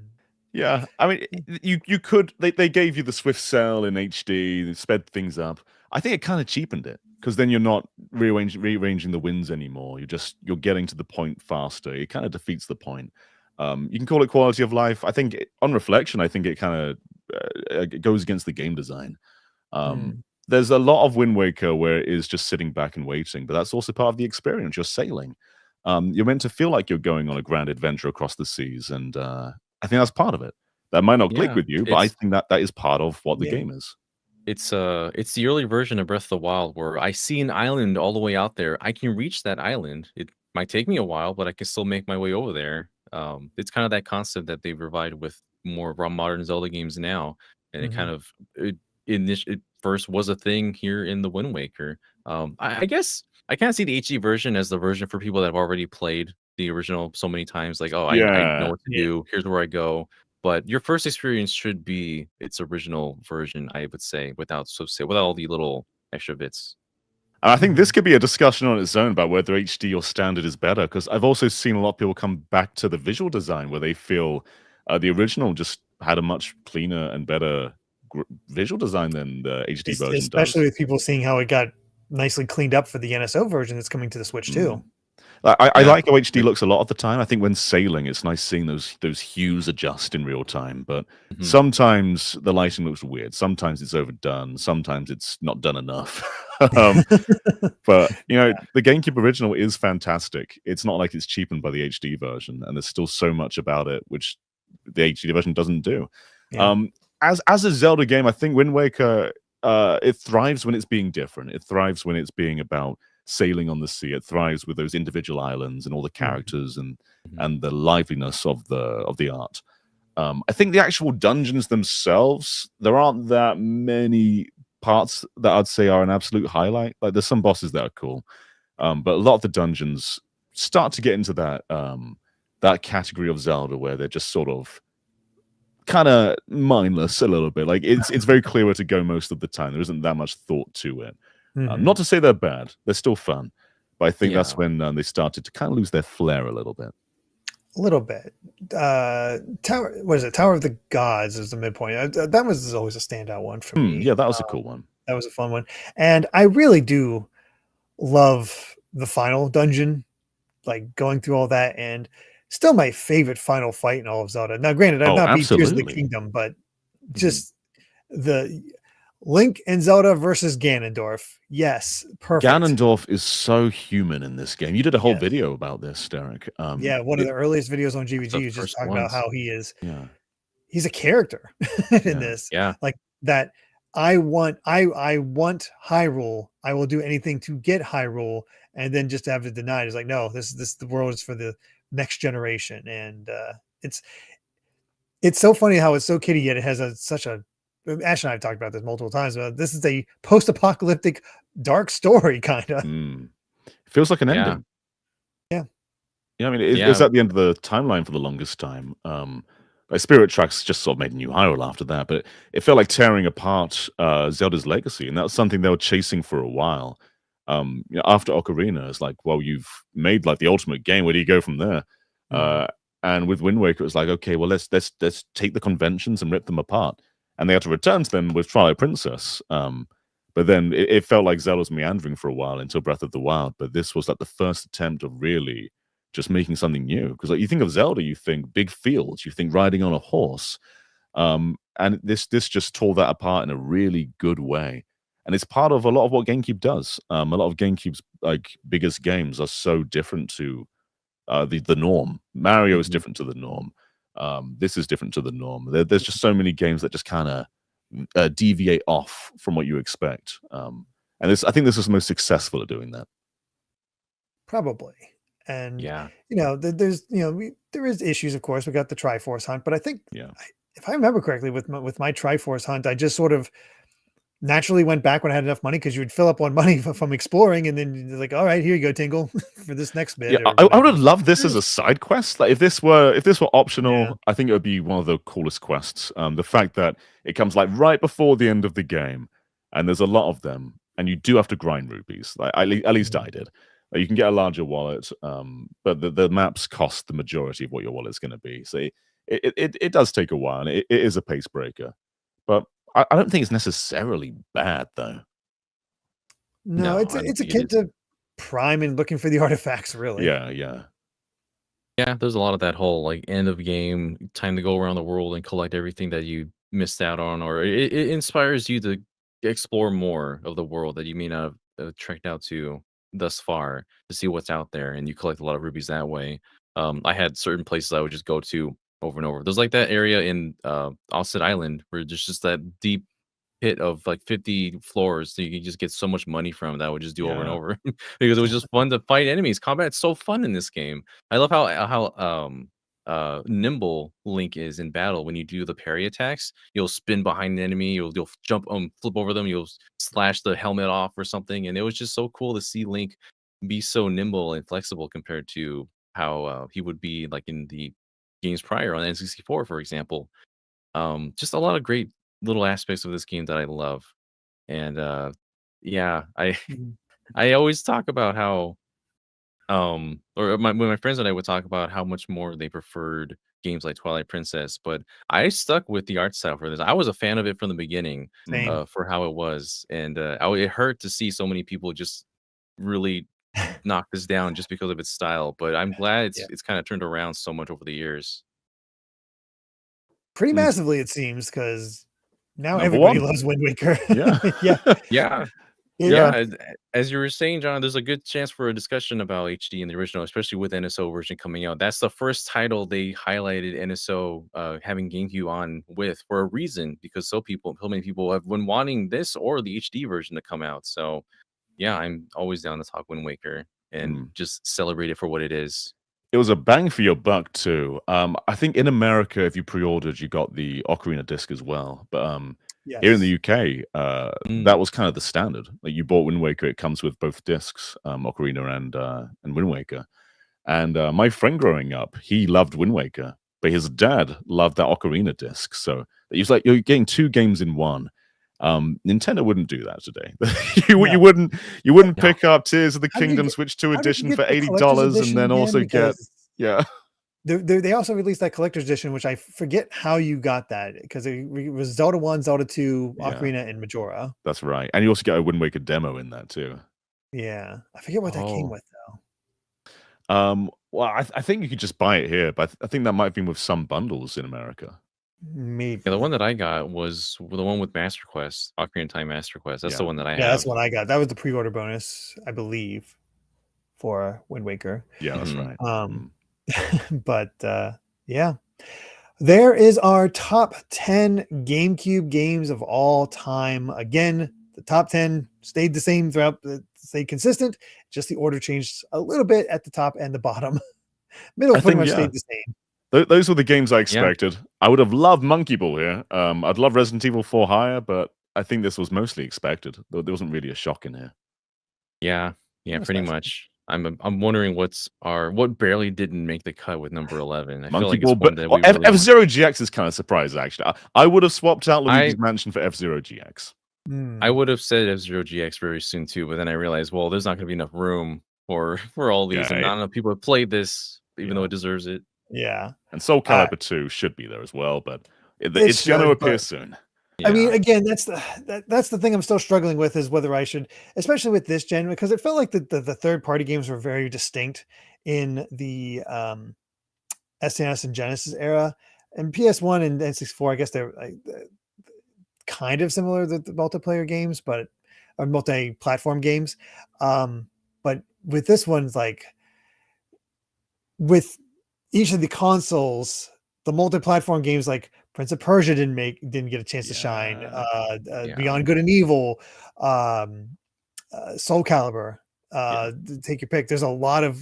yeah, I mean, you could they gave you the Swift Sail in HD, sped things up. I think it kind of cheapened it because then you're not rearranging the winds anymore. You're getting to the point faster. It kind of defeats the point. You can call it quality of life. I think on reflection, I think it kind of it goes against the game design. There's a lot of Wind Waker where it is just sitting back and waiting, but that's also part of the experience. You're sailing. You're meant to feel like you're going on a grand adventure across the seas, and I think that's part of it. That might not click Yeah, with you, but I think that is part of what the Yeah. game is. it's the early version of Breath of the Wild where I see an island all the way out there. I can reach that island. It might take me a while, but I can still make my way over there. It's kind of that concept that they've revived with more of our modern Zelda games now, and it kind Mhm. of it first was a thing here in the Wind Waker. I guess I can't see the HD version as the version for people that have already played the original so many times. Like, oh, I know Yeah. what to do. Here's where I go. But your first experience should be its original version, I would say, without all the little extra bits. And I think this Mhm. could be a discussion on its own about whether HD or standard is better, because I've also seen a lot of people come back to the visual design where they feel the original just had a much cleaner and better visual design than the HD version does. Especially with people seeing how it got nicely cleaned up for the NSO version that's coming to the Switch too. I Yeah, like how HD looks a lot of the time. I think when sailing, it's nice seeing those hues adjust in real time. But mhm. sometimes the lighting looks weird. Sometimes it's overdone. Sometimes it's not done enough. um, but the GameCube original is fantastic. It's not like it's cheapened by the HD version, and there's still so much about it which the HD version doesn't do. Yeah. As a Zelda game, I think Wind Waker it thrives when it's being different. It thrives when it's being about sailing on the sea. It thrives with those individual islands and all the characters Mhm. and the liveliness of the art. I think the actual dungeons themselves, there aren't that many parts that I'd say are an absolute highlight. Like there's some bosses that are cool, but a lot of the dungeons start to get into that category of Zelda where they're just sort of kind of mindless a little bit. Like it's very clear where to go most of the time. There isn't that much thought to it. Mhm. Not to say they're bad; they're still fun, but I think Yeah. that's when they started to kind of lose their flair a little bit. A little bit. Tower, what is it? Tower of the Gods is the midpoint. That was always a standout one for me. Yeah, that was a cool one. That was a fun one, and I really do love the final dungeon, like going through all that, and still my favorite final fight in all of Zelda. Now, granted, I've Oh, not beat Tears of the absolutely. Kingdom, but just the Link and Zelda versus Ganondorf. Yes, perfect. Ganondorf is so human in this game. You did a whole Yes. video about this, Derrick. Yeah, one of the earliest videos on It's the GVG is just first talking about ones. how he is. Yeah. He's a character Yeah. in this. Yeah. Like that. I want Hyrule. I will do anything to get Hyrule, and then just to have it denied is like, no, this the world is for the next generation, and it's so funny how it's so kiddie yet it has such a. Ash and I have talked about this multiple times. But this is a post-apocalyptic dark story, kind of. Feels like an Yeah. ending. Yeah. Yeah, I mean, it was at the end of the timeline for the longest time. Like Spirit Tracks just sort of made a new Hyrule after that, but it felt like tearing apart Zelda's legacy, and that was something they were chasing for a while. After Ocarina, it's like, well, you've made like the ultimate game. Where do you go from there? And with Wind Waker, it was like, okay, well, let's take the conventions and rip them apart. And they had to return to them with Twilight Princess. But then it felt like Zelda was meandering for a while until Breath of the Wild. But this was like the first attempt of really just making something new. Because like you think of Zelda, you think big fields, you think riding on a horse. And this just tore that apart in a really good way. And it's part of a lot of what GameCube does. A lot of GameCube's like biggest games are so different to the norm. Mario is different to the norm. This is different to the norm. There's just so many games that just kind of deviate off from what you expect. And I think this is the most successful at doing that. Probably. And Yeah. there's there is issues, of course. We got the Triforce Hunt, but I think Yeah. if I remember correctly, with my Triforce Hunt, I just sort of naturally went back when I had enough money, because you would fill up on money from exploring, and then you're like, all right, here you go, Tingle, for this next bit. Yeah, or I would whatever. have loved this as a side quest. Like if this were optional, Yeah. I think it would be one of the coolest quests. The fact that it comes like right before the end of the game, and there's a lot of them, and you do have to grind rupees. Like at least I did. You can get a larger wallet, but the maps cost the majority of what your wallet's going to be. So it does take a while, and it is a pace breaker. But I don't think it's necessarily bad, though. No, No, I don't it's think it akin is. to Prime and looking for the artifacts, really. Yeah, yeah. Yeah, there's a lot of that whole like end of game time to go around the world and collect everything that you missed out on, or it inspires you to explore more of the world that you may not have trekked out to thus far to see what's out there, and you collect a lot of rubies that way. I had certain places I would just go to over and over. There's like that area in Offset Island where there's just that deep pit of like 50 floors so you can just get so much money from that I would just do over and Yeah. over because it was just fun to fight enemies. Combat's so fun in this game. I love how nimble Link is in battle. When you do the parry attacks, you'll spin behind the enemy, you'll jump flip over them, you'll slash the helmet off or something. And it was just so cool to see Link be so nimble and flexible compared to how he would be like in the games prior on N64, for example. Just a lot of great little aspects of this game that I love. And yeah, I Mhm. I always talk about how or when my friends and I would talk about how much more they preferred games like Twilight Princess, but I stuck with the art style for this. I was a fan of it from the beginning, Mm. Same. for how it was, and it hurt to see so many people just really knock this down just because of its style. But I'm glad Yeah. it's kind of turned around so much over the years. Pretty Mm. massively, it seems, because now Number everybody 1. loves Wind Waker. Yeah. Yeah. Yeah, It, yeah. As you were saying, John, there's a good chance for a discussion about HD in the original, especially with NSO version coming out. That's the first title they highlighted NSO having GameCube on with for a reason, because so many people have been wanting this or the HD version to come out. So yeah, I'm always down to talk Wind Waker and Mm. just celebrate it for what it is. It was a bang for your buck too. I think in America, if you pre-ordered, you got the Ocarina disc as well. But here in the yes. UK, Mm, that was kind of the standard. Like you bought Wind Waker, it comes with both discs, Ocarina and Wind Waker. And my friend growing up, he loved Wind Waker, but his dad loved that Ocarina disc. So he was like, "You're getting 2 games in one." Nintendo wouldn't do that today. No. You wouldn't no, pick up Tears of the How did you Kingdom get Switch 2 how did you edition get for the collector's $80 and edition then again? also get Because yeah. they also released that collector's edition, which I forget how you got that, because it was Zelda 1, Zelda 2, Yeah, Ocarina, and Majora. that's right. And you also get a Wind Waker demo in that too. Yeah. I forget what that came oh, with, though. Well, I think you could just buy it here, but I think that might have been with some bundles in America. yeah. The one Maybe. that I got was the one with Master Quest, Ocarina of Time Master Quest. That's the Yeah. one that I Yeah, that's have. what I got. That was the pre-order bonus, I believe, for Wind Waker. Yeah, that's Mhm. right. Um, Mm. but yeah, there is our top 10 GameCube games of all time. Again, the top 10 stayed the same throughout, stayed consistent. Just the order changed a little bit at the top and the bottom. Middle I pretty think, much yeah. stayed the same. Those were the games I Yeah, expected. I would have loved Monkey Ball here. I'd love Resident Evil 4 higher, but I think this was mostly expected. There wasn't really a shock in here. yeah, yeah. Pretty Especially. much. I'm wondering what barely didn't make the cut with number 11. I feel Monkey like it's Ball, one but that we really want. F-Zero GX is kind of surprising, actually. I would have swapped out I Luigi's Mansion for F-Zero GX. I Hmm. would have said F-Zero GX very soon too, but then I realized, well, there's not going to be enough room for for all these, and Yeah, not enough people have played this, even though yeah. it deserves it. Yeah. And Soul Uh, Calibur 2 should be there as well, but it it's going to should, appear but soon. I mean, Yeah, again, that's the thing I'm still struggling with, is whether I should, especially with this gen, because it felt like the third party games were very distinct in the SNES and Genesis era, and PS1 and N64. I guess they're like, kind of similar, the multiplayer games, but or multi-platform games. Um, but with this one's like, with each of the consoles, the multi-platform games like Prince of Persia didn't get a chance to shine. Yeah. yeah, Beyond Good and Evil, um, Soul Calibur, Yeah. take your pick. There's a lot of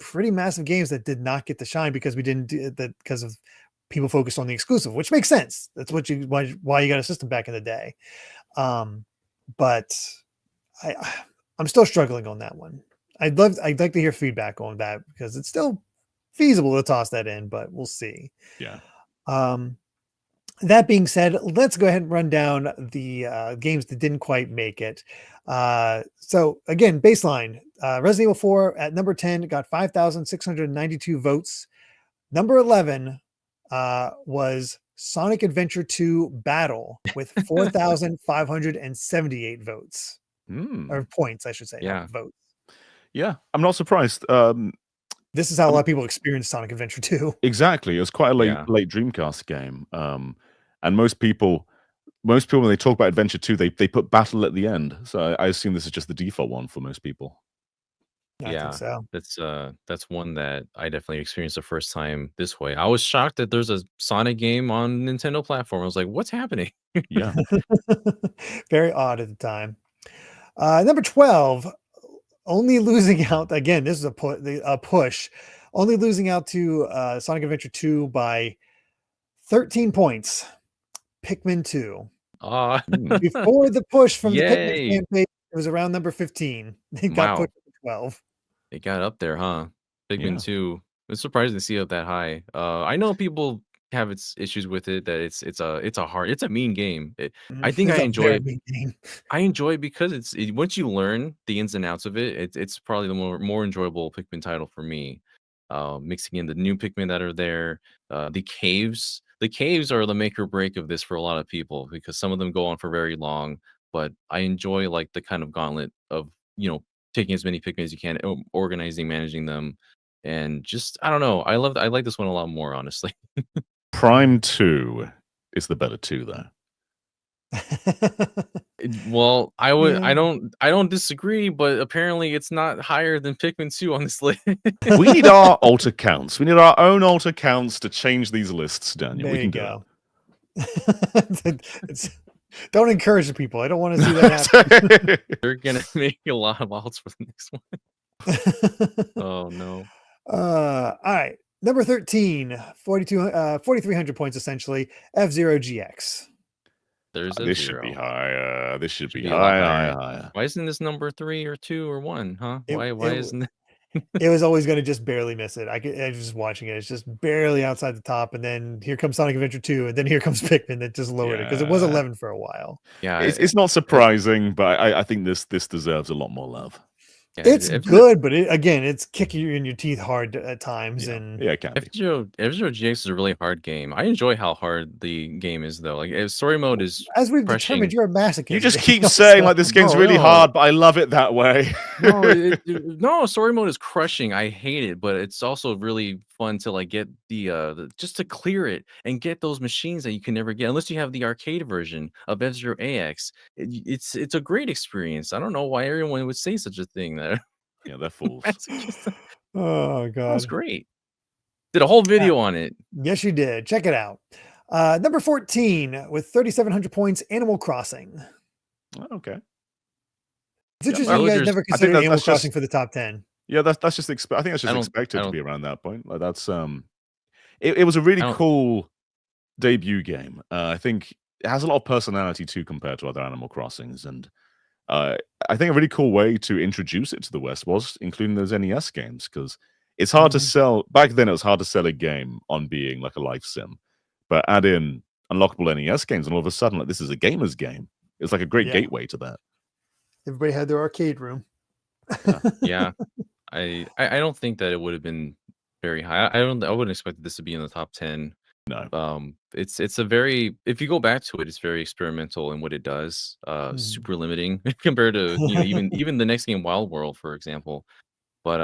pretty massive games that did not get to shine because we didn't do that, because of people focused on the exclusive, which makes sense. That's why you got a system back in the day. Um, but I I'm still struggling on that one. I'd like to hear feedback on that, because it's still feasible to toss that in, but we'll see. Yeah. Um, that being said, let's go ahead and run down the games that didn't quite make it. So again, baseline, Resident Evil 4 at number 10 got 5,692 votes. Number 11 was Sonic Adventure 2 Battle with 4,578 votes. or points, I should say, Yeah. not votes. Yeah, I'm not surprised. This is how a lot of people experience Sonic Adventure 2. Exactly. It was quite a Yeah. late Dreamcast game. And most people when they talk about Adventure 2, they put battle at the end. So I assume this is just the default one for most people. I think so. That's one that I definitely experienced the first time this way. I was shocked that there's a Sonic game on Nintendo platform. I was like, what's happening? Yeah. Very odd at the time. Number 12, only losing out again. This is a push, only losing out to Sonic Adventure 2 by 13 points. Pikmin 2. Before the push from the Pikmin Yay. fan page, it was around number 15. It got pushed to 12. It got up there, huh? Pikmin Yeah. 2. It's surprising to see it that high. I know people have its issues with it, that it's a mean game. I think It's I a enjoy very it. mean game. I enjoy it because once you learn the ins and outs of it, it's probably the more enjoyable Pikmin title for me. Mixing in the new Pikmin that are there, the caves. The caves are the make or break of this for a lot of people because some of them go on for very long. But I enjoy like the kind of gauntlet of taking as many Pikmin as you can, organizing, managing them, and just I don't know. I like this one a lot more, honestly. Prime 2 is the better 2, though. Well, I Yeah. don't disagree, but apparently it's not higher than Pikmin 2 on this list. We need our alter counts. We need our own alter counts to change these lists, Daniel. There We you can go. Don't encourage the people. I don't want to see that happen. They're gonna make a lot of alts for the next one. Oh no. All right. Number 13, 4,300 points essentially. F-Zero GX. There's This should be F-Zero. higher. This should be be a lot higher. Why isn't this number 3 or 2 or 1, huh? Why isn't it? It was always going to just barely miss it. I was just watching it. It's just barely outside the top. And then here comes Sonic Adventure 2. And then here comes Pikmin that just lowered it because it was Yeah. 11 for a while. Yeah, It's not surprising, but I think this deserves a lot more love. yeah, It's good, but it's kicking you in your teeth hard at times. Yeah, And it can be. F-Zero GX is a really hard game. I enjoy how hard the game is, though. Like, story mode is as we've crushing. determined, you're a masochist. You just keep saying like this game's really hard, but I love it that way. No, story mode is crushing. I hate it, but it's also really fun to like get the just to clear it and get those machines that you can never get unless you have the arcade version of F-Zero AX. It's a great experience. I don't know why everyone would say such a thing. That Yeah, they're fools. Oh god, that's great. Did a whole video on it. Yes, you did. Check it out. Number 14 with 3,700 points. Animal Crossing. Okay. It's interesting you guys never considered Animal that's Crossing for the top 10. Yeah, that's just I think that's just expected to be around that point. Like that's it was a really cool debut game. I think it has a lot of personality too compared to other Animal Crossings, and I think a really cool way to introduce it to the West was including those NES games, because it's hard to sell. Back then, it was hard to sell a game on being like a life sim, but add in unlockable NES games, and all of a sudden, like this is a gamer's game. It's like a great gateway to that. Everybody had their arcade room. Yeah. I don't think that it would have been very high. I wouldn't expect this to be in the top 10. No. It's a very, if you go back to it, it's very experimental in what it does. Super limiting compared to even the next game, Wild World, for example. But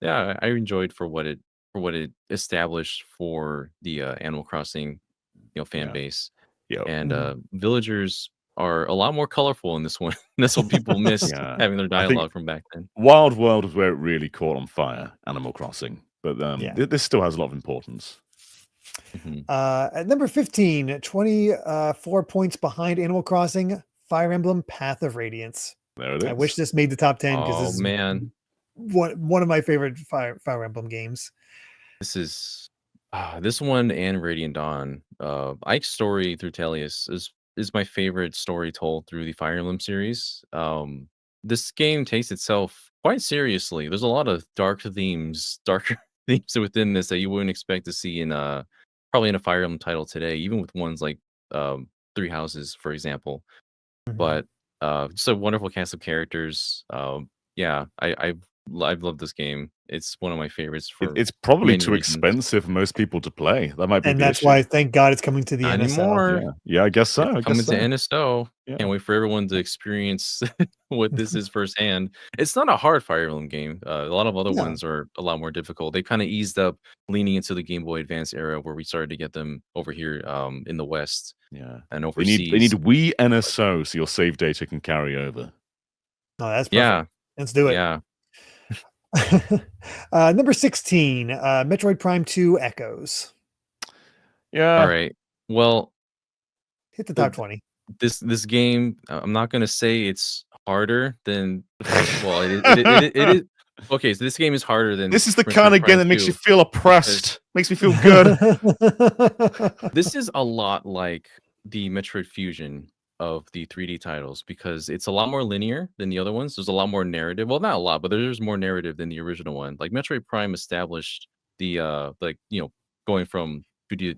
yeah, I enjoyed for what it established for the Animal Crossing fan base. Yeah. And villagers are a lot more colorful in this one. That's what people miss, having their dialogue from back then. Wild World was where it really caught on fire, Animal Crossing. But this still has a lot of importance. At number 15, 24 points behind Animal Crossing, Fire Emblem Path of Radiance. There it is. I wish this made the top 10 because this is man, one of my favorite Fire Emblem games. This is this one and Radiant Dawn. Ike's story through Tellius is my favorite story told through the Fire Emblem series. This game takes itself quite seriously. There's a lot of darker themes within this that you wouldn't expect to see in probably in a Fire Emblem title today, even with ones like Three Houses, for example. But just a wonderful cast of characters. Yeah, I've loved this game. it's one of my favorites for It's probably many too reasons. expensive for most people to play. That might be And the that's issue. why, thank God, it's coming to the Not NSO. anymore. Yeah, yeah, I guess so. It's I coming guess to so. NSO. Yeah. Can't wait for everyone to experience what this is firsthand. It's not a hard Fire Emblem game. A lot of other No. ones are a lot more difficult. They kind of eased up leaning into the Game Boy Advance era where we started to get them over here in the West Yeah. and They overseas. need Wii NSO so your save data can carry over. Oh, that's perfect. Yeah. Let's do it. Yeah. Number 16, Metroid Prime 2 Echoes. Yeah. All right. Well, Hit the top 20. this game, I'm not gonna say it's harder than well, it is okay, so this game is harder than This is the Metroid kind of game Prime that makes you 2 feel oppressed. Makes me feel good. This is a lot like the Metroid Fusion of the 3D titles because it's a lot more linear than the other ones. There's a lot more narrative. Well, not a lot, but there's more narrative than the original one. Like Metroid Prime established the going from 2D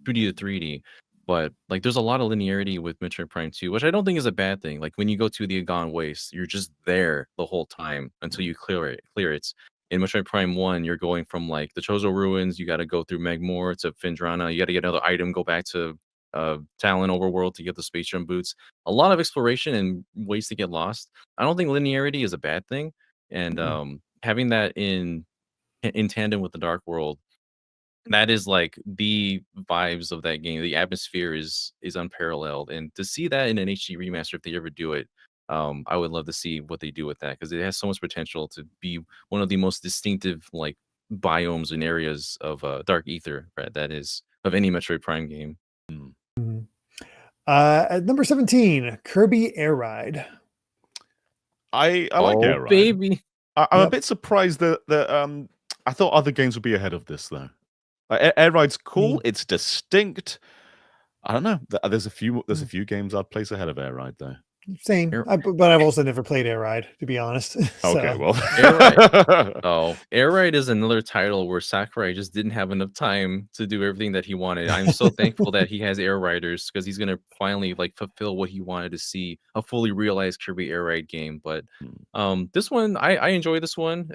to 3D. But like there's a lot of linearity with Metroid Prime 2, which I don't think is a bad thing. Like when you go to the Agon Waste, you're just there the whole time until you clear it. In Metroid Prime 1, you're going from like the Chozo ruins, you gotta go through Megmore to Phendrana, you gotta get another item, go back to Talon Overworld to get the space jump boots. A lot of exploration and ways to get lost. I don't think linearity is a bad thing. And having that in tandem with the Dark World, that is like the vibes of that game. The atmosphere is unparalleled, and to see that in an HD remaster, if they ever do it, I would love to see what they do with that because it has so much potential to be one of the most distinctive like biomes and areas of Dark Ether, right? That is of any Metroid Prime game. At number 17, Kirby Air Ride. I like Air Ride. Baby. I'm a bit surprised that I thought other games would be ahead of this though. Like, Air Ride's cool. It's distinct. I don't know. There's a few games I'd place ahead of Air Ride though. Same, but I've also never played Air Ride, to be honest. Okay, well, Air Ride is another title where Sakurai just didn't have enough time to do everything that he wanted. I'm so thankful that he has Air Riders because he's gonna finally like fulfill what he wanted to see, a fully realized Kirby Air Ride game. But this one, I enjoy this one.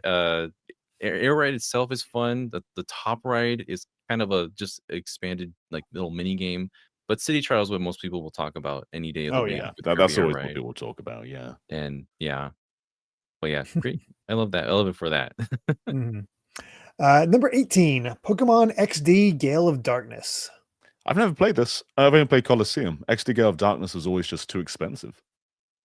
Air Ride itself is fun. The top ride is kind of a just expanded like little mini game. But City Trial is what most people will talk about any day of the week. That's always what people talk about. Yeah, and but yeah, great. I love that. I love it for that. Number 18, Pokemon XD Gale of Darkness. I've never played this. I've only played Colosseum. XD Gale of Darkness was always just too expensive.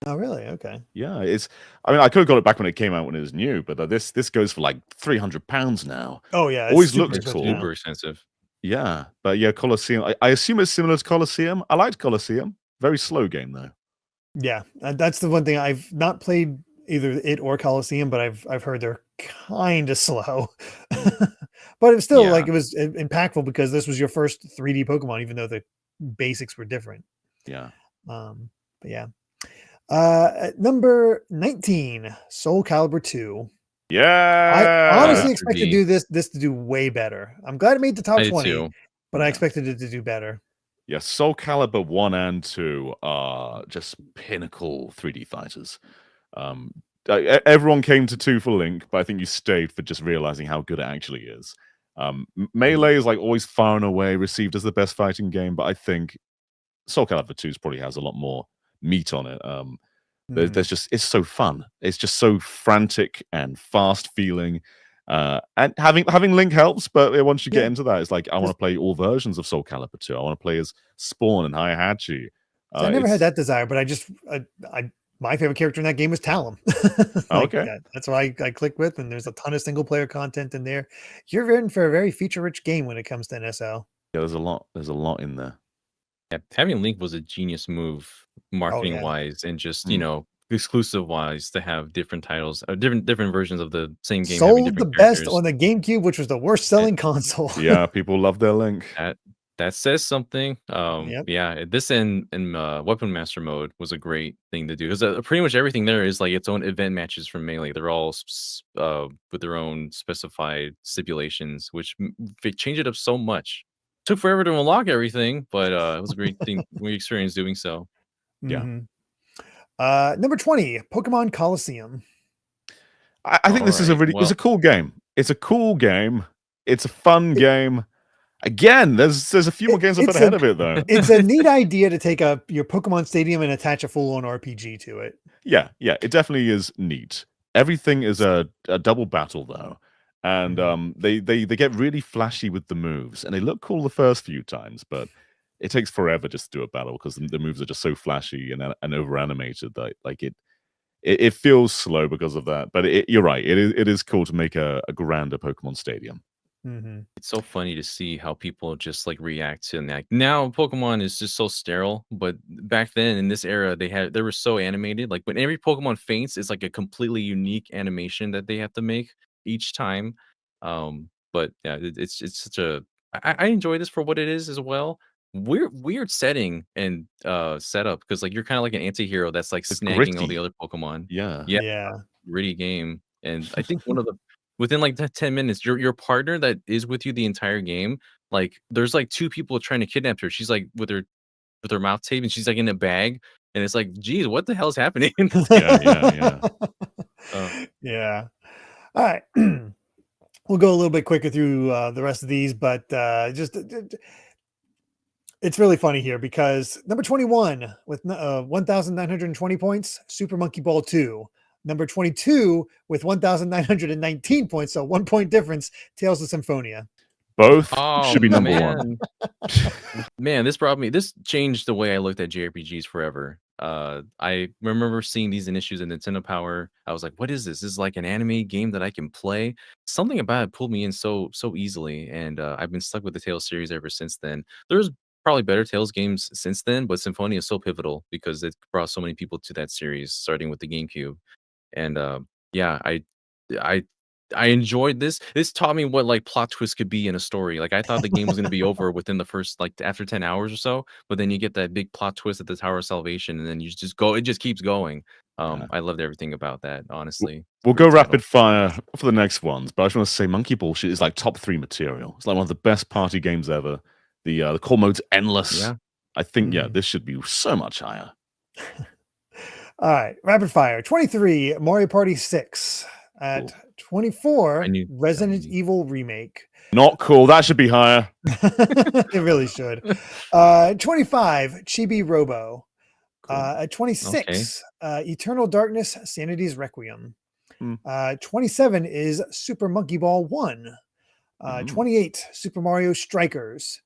Oh, really? Okay. Yeah, I mean, I could have got it back when it came out when it was new, but this goes for like £300 now. Oh yeah, always looks cool. Super expensive. Yeah, but yeah, Colosseum. I assume it's similar to Colosseum. I liked Colosseum. Very slow game though. Yeah, that's the one thing I've not played either it or Colosseum, but I've heard they're kind of slow. But it's still like it was impactful because this was your first 3D Pokemon, even though the basics were different. Yeah. But yeah. At number 19, Soul Calibur 2. Yeah. I honestly expected to do this to do way better. I'm glad it made the top 20, too. but I expected it to do better. Yeah, Soul Calibur 1 and 2 are just pinnacle 3D fighters. Everyone came to 2 for Link, but I think you stayed for just realizing how good it actually is. Melee is like always far and away received as the best fighting game, but I think Soul Calibur 2 probably has a lot more meat on it. There's just, it's so fun. It's just so frantic and fast feeling. And having Link helps, but once you get into that, it's like I want to play all versions of Soul Calibur 2. I want to play as Spawn and Heihachi. I never had that desire, but my favorite character in that game was Talon. Okay, that's why I clicked with, and there's a ton of single player content in there. You're in for a very feature rich game when it comes to NSO. Yeah, there's a lot in there. Yeah, having Link was a genius move, marketing wise, and just exclusive wise to have different titles, different versions of the same game. Sold the best on the GameCube, which was the worst selling console. Yeah, people love their Link. That says something. Yeah, this in Weapon Master mode was a great thing to do because pretty much everything there is like its own event matches from Melee. They're all with their own specified stipulations, which change it up so much. Took forever to unlock everything, but it was a great thing we experienced doing so. Yeah. Number 20, Pokemon Colosseum. I think this is it's a cool game. It's a cool game. It's a fun game. Again, there's a few more games I've it's put ahead of it though. It's a neat idea to take your Pokemon Stadium and attach a full-on RPG to it. Yeah, it definitely is neat. Everything is a double battle though, and they get really flashy with the moves, and they look cool the first few times, but it takes forever just to do a battle because the moves are just so flashy and over animated that like it feels slow because of that. But you're right, it is cool to make a grander Pokemon Stadium. It's so funny to see how people just like react to that. Now Pokemon is just so sterile, but back then in this era they were so animated. Like when every Pokemon faints, it's like a completely unique animation that they have to make each time. But yeah, it's such a I enjoy this for what it is as well. Weird setting and setup because like you're kind of like an anti-hero that's like It's snagging all gritty. the other Pokemon. Yeah. Yeah. Gritty game. And I think one of the within like that 10 minutes, your partner that is with you the entire game, like there's like two people trying to kidnap her. She's like with her mouth taped and she's like in a bag. And it's like, geez, what the hell is happening? Yeah. Yeah. All right. We'll go a little bit quicker through the rest of these, but it's really funny here because number 21 with 1,920 points, Super Monkey Ball 2. Number 22 with 1,919 points, so 1 point difference, Tales of Symphonia. Both Oh, should be number one. Man, this changed the way I looked at JRPGs forever. I remember seeing these in issues in Nintendo Power. I was like, what is this? This is like an anime game that I can play. Something about it pulled me in so easily, and I've been stuck with the Tales series ever since then. There's probably better Tales games since then, but Symphonia is so pivotal because it brought so many people to that series, starting with the GameCube. And yeah, I enjoyed this. This taught me what like plot twists could be in a story. Like I thought the game was going to be over within the first like after 10 hours or so, but then you get that big plot twist at the Tower of Salvation, and then you just go. It just keeps going. I loved everything about that. Honestly, We'll go rapid fire for the next ones, but I just want to say Monkey Ball is like top 3 material. It's like one of the best party games ever. The core mode's endless. Yeah. I think this should be so much higher. All right, rapid fire. 23, Mario Party 6. At 24, Resident Evil Remake. Not cool. That should be higher. It really should. 25, Chibi Robo. Cool. At 26, Eternal Darkness, Sanity's Requiem. 27 is Super Monkey Ball 1. 28, Super Mario Strikers.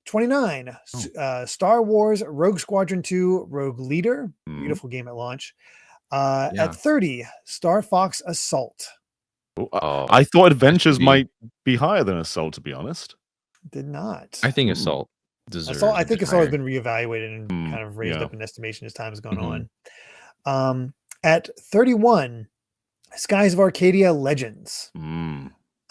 29, Star Wars Rogue Squadron 2 Rogue Leader. Beautiful game at launch. At 30, Star Fox Assault. I thought Adventures might be higher than Assault, to be honest. Did not. I think Assault deserves. I think Assault has been reevaluated and kind of raised up in estimation as time has gone on. At 31, Skies of Arcadia Legends.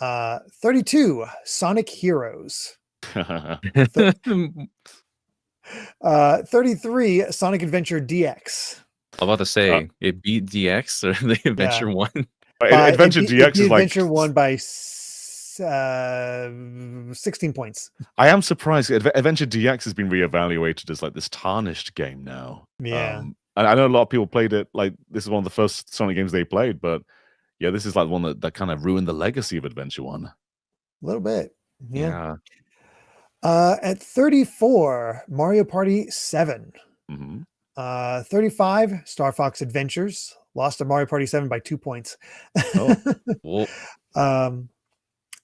32, Sonic Heroes. 33, Sonic Adventure DX. I'm about to say it beat DX or the Adventure 1. Adventure DX is like Adventure 1 by 16 points. I am surprised. Adventure DX has been reevaluated as like this tarnished game now. Yeah. I know a lot of people played it like this is one of the first Sonic games they played, but yeah, this is like one that kind of ruined the legacy of Adventure 1. A little bit. Yeah. At 34, Mario Party 7. 35, Star Fox Adventures. Lost to Mario Party 7 by 2 points.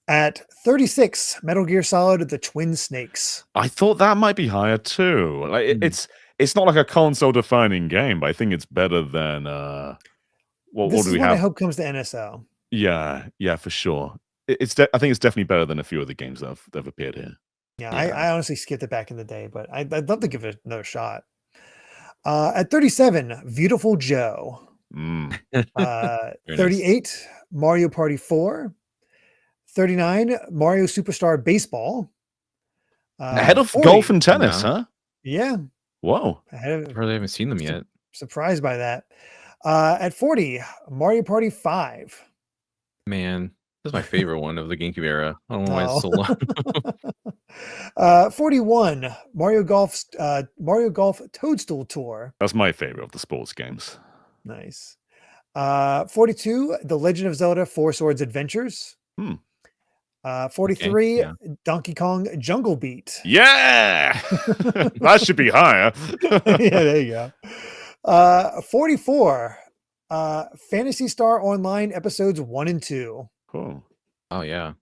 At 36, Metal Gear Solid: The Twin Snakes. I thought that might be higher too. Like it's not like a console-defining game, but I think it's better than what do we have? I hope comes to NSL. Yeah, for sure. I think it's definitely better than a few of the games that have appeared here. Yeah, I honestly skipped it back in the day, but I'd love to give it another shot. At 37, Beautiful Joe. 38, Mario Party 4. 39, Mario Superstar Baseball. Ahead of 40, golf and tennis, huh? Yeah. Whoa. I really haven't seen them yet. Surprised by that. At 40, Mario Party 5. Man, this is my favorite one of the GameCube era. I don't know why it's so long. 41, Mario Golf Toadstool Tour. That's my favorite of the sports games. Nice. 42, The Legend of Zelda: Four Swords Adventures. Hmm. 43, yeah. Donkey Kong Jungle Beat. Yeah, that should be higher. Yeah, there you go. 44, Phantasy Star Online episodes 1 and 2. Cool. Oh yeah. If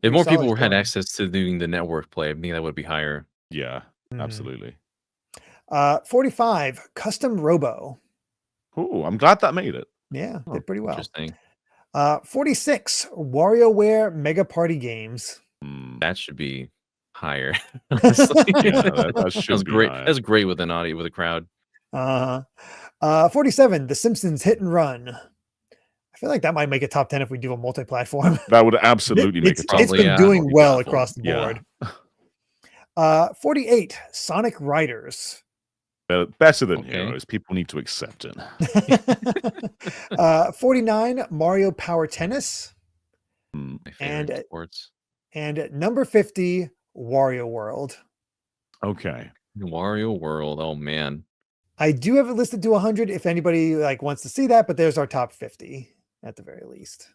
Pretty more solid people had showing. access to doing the network play, I think that would be higher. Yeah, Mhm. absolutely. 45, Custom Robo. Cool. I'm glad that made it. Yeah, Oh, did pretty well. interesting. 46, WarioWare Mega Party Games. Hmm. That should be higher. Honestly. Yeah, that should That's be great. higher. That's great with an audio with a crowd. 47, The Simpsons Hit and Run. I feel like that might make a top 10 if we do a multi-platform. That would absolutely make a top It's 10 been yeah. doing well multi-platform. across the board. Yeah. 48, Sonic Riders. Better than Okay. Heroes. People need to accept it. 49, Mario Power Tennis. Hmm. My favorite And sports. and number 50, Wario World. Okay. Wario World. Oh man. I do have it listed to 100 if anybody like wants to see that, but there's our top 50 at the very least.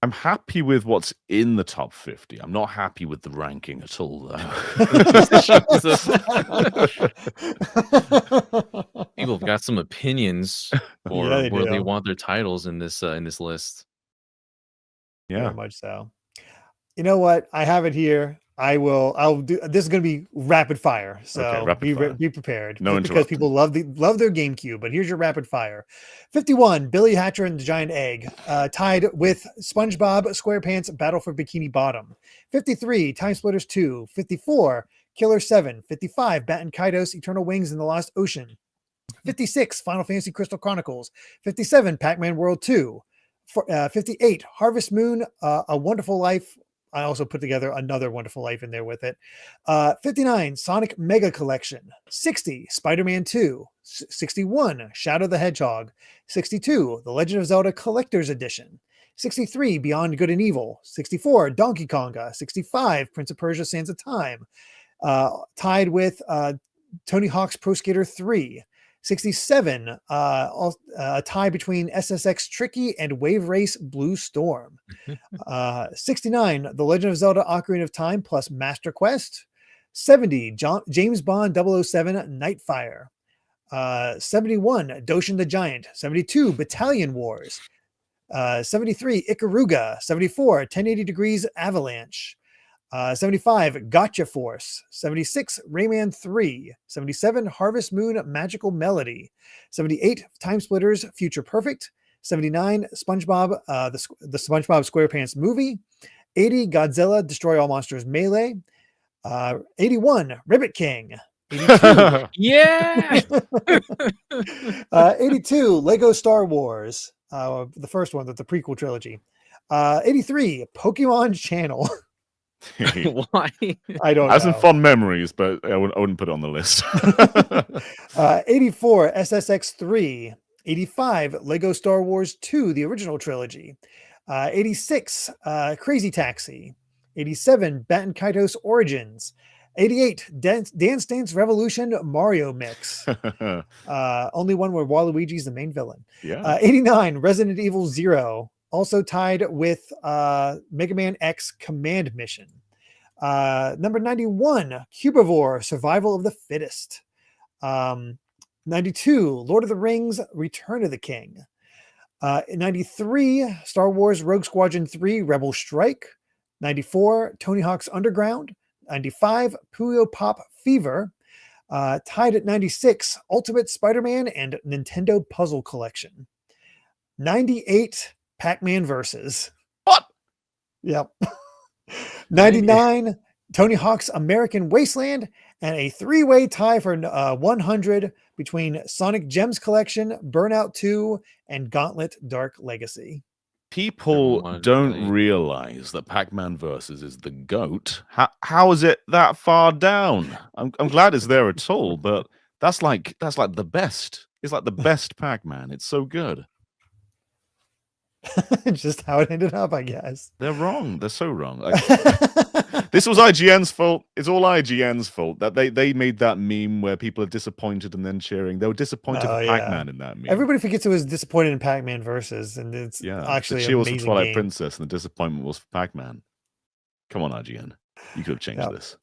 I'm happy with what's in the top 50. I'm not happy with the ranking at all, though. People have got some opinions for Yeah, they where they do. want their titles in this list. Yeah. Very much so. You know what? I have it here. I'll do this is going to be rapid fire. So rapid fire. be prepared. No just because people love their GameCube, but here's your rapid fire. 51, Billy Hatcher and the Giant Egg, tied with SpongeBob SquarePants Battle for Bikini Bottom. 53, Time Splitters 2. 54, Killer 7. 55, Batten Kaitos Eternal Wings in the Lost Ocean. 56, Final Fantasy Crystal Chronicles. 57, Pac-Man World 2. 58, Harvest Moon, A Wonderful Life. I also put together another Wonderful Life in there with it. 59, Sonic Mega Collection. 60, Spider-Man 2. 61, Shadow the Hedgehog. 62, The Legend of Zelda Collector's Edition. 63, Beyond Good and Evil. 64, Donkey Konga. 65, Prince of Persia Sands of Time. Tied with Tony Hawk's Pro Skater 3. 67, a tie between SSX Tricky and Wave Race Blue Storm. 69, The Legend of Zelda Ocarina of Time plus Master Quest. 70, James Bond 007 Nightfire. 71, Doshin the Giant. 72, Battalion Wars. 73, Ikaruga. 74, 1080 Degrees Avalanche. 75, Gotcha Force. 76, Rayman 3. 77, Harvest Moon Magical Melody. 78, Time Splitters Future Perfect. 79, SpongeBob, the SpongeBob SquarePants movie. 80, Godzilla Destroy All Monsters Melee. 81, Ribbit King. 82, Yeah. 82, Lego Star Wars. The first one, the prequel trilogy. 83, Pokemon Channel. Why? I don't I have some know. fond memories, but I wouldn't put it on the list. 84, SSX 3. 85, Lego Star Wars 2, the original trilogy. 86, Crazy Taxi. 87, Batten Kaitos Origins. 88, Dance Dance Revolution Mario Mix. Only one where Waluigi's the main villain. Yeah. 89, Resident Evil 0. Also tied with Mega Man X Command Mission. Number 91, Cubivore, Survival of the Fittest. 92, Lord of the Rings, Return of the King. 93, Star Wars Rogue Squadron 3, Rebel Strike. 94, Tony Hawk's Underground. 95, Puyo Pop Fever. Tied at 96, Ultimate Spider-Man and Nintendo Puzzle Collection. 98, Pac-Man Versus. What? Yep. 99, Tony Hawk's American Wasteland, and a three-way tie for 100 between Sonic Gems Collection, Burnout 2, and Gauntlet Dark Legacy. People don't realize that Pac-Man Versus is the GOAT. How is it that far down? I'm glad it's there at all, but that's like the best. It's like the best Pac-Man. It's so good. Just how it ended up, I guess. They're wrong. They're so wrong. This was IGN's fault. It's all IGN's fault that they made that meme where people are disappointed and then cheering. They were disappointed Oh, for yeah. Pac-Man in that meme. Everybody forgets it was disappointed in Pac-Man versus, and it's Yeah, actually the an cheer was for amazing Twilight game. Princess, and the disappointment was for Pac-Man. Come on, IGN, you could have changed Yep. this.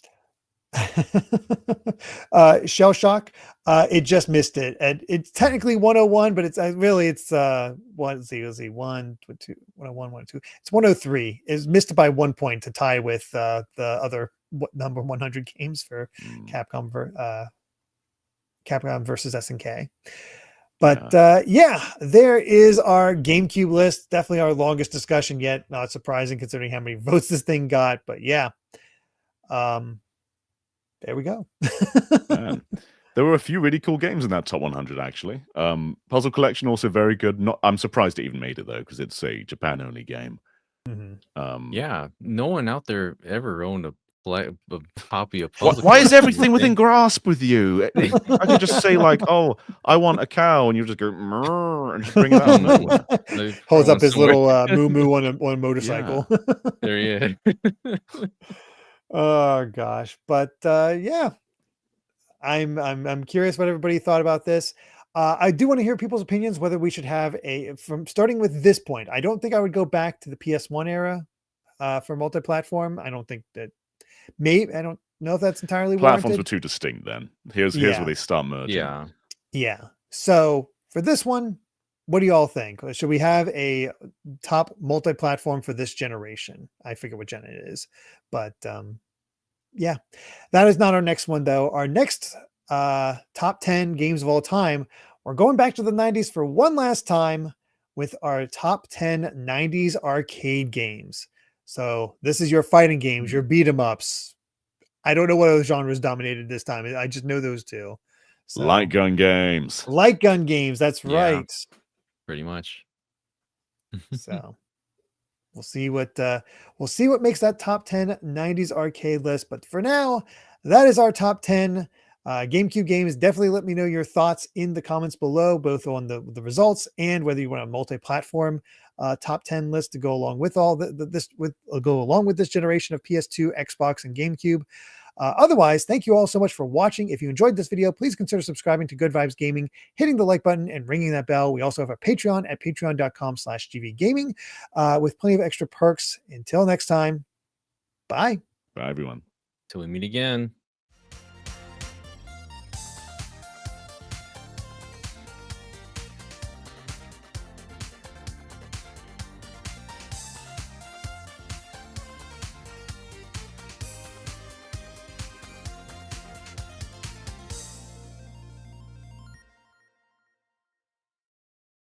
Shell Shock, it just missed it, and it's technically 101, but it's really it's let's see 1 2 101 102, it's 103. It's missed it by 1 point to tie with the other number 100 games for Capcom versus SNK. But yeah, there is our GameCube list. Definitely our longest discussion yet. Not surprising considering how many votes this thing got, but yeah. There we go. Man. There were a few really cool games in that top 100, actually. Puzzle Collection also very good. I'm surprised it even made it though, because it's a Japan-only game. Yeah, no one out there ever owned a copy of Puzzle. Why is everything within grasp with you? I could just say like, "Oh, I want a cow," and you just go and just bring it out. Holds up his little moo moo on a motorcycle. Yeah. There he is. Oh gosh, but yeah, I'm curious what everybody thought about this. I do want to hear people's opinions whether we should have from starting with this point. I don't think I would go back to the PS1 era for multi-platform. I don't think that. Maybe I don't know if that's entirely Platforms warranted. were too distinct then. Here's where they start merging. Yeah. So for this one, what do y'all think? Should we have a top multi-platform for this generation? I forget what gen it is, but yeah, that is not our next one though. Our next top 10 games of all time, we're going back to the 90s for one last time with our top 10 90s arcade games. So this is your fighting games, your beat 'em ups. I don't know what other genres dominated this time. I just know those two. So, light gun games. Light gun games. That's right. Pretty much. So we'll see what makes that top 10 90s arcade list. But for now, that is our top 10 GameCube games. Definitely let me know your thoughts in the comments below, both on the results and whether you want a multi-platform top 10 list to go along with all go along with this generation of PS2, Xbox, and GameCube. Otherwise, thank you all so much for watching. If you enjoyed this video, please consider subscribing to Good Vibes Gaming, hitting the like button, and ringing that bell. We also have a Patreon at patreon.com/gvgaming with plenty of extra perks. Until next time, bye. Bye, everyone. Till we meet again.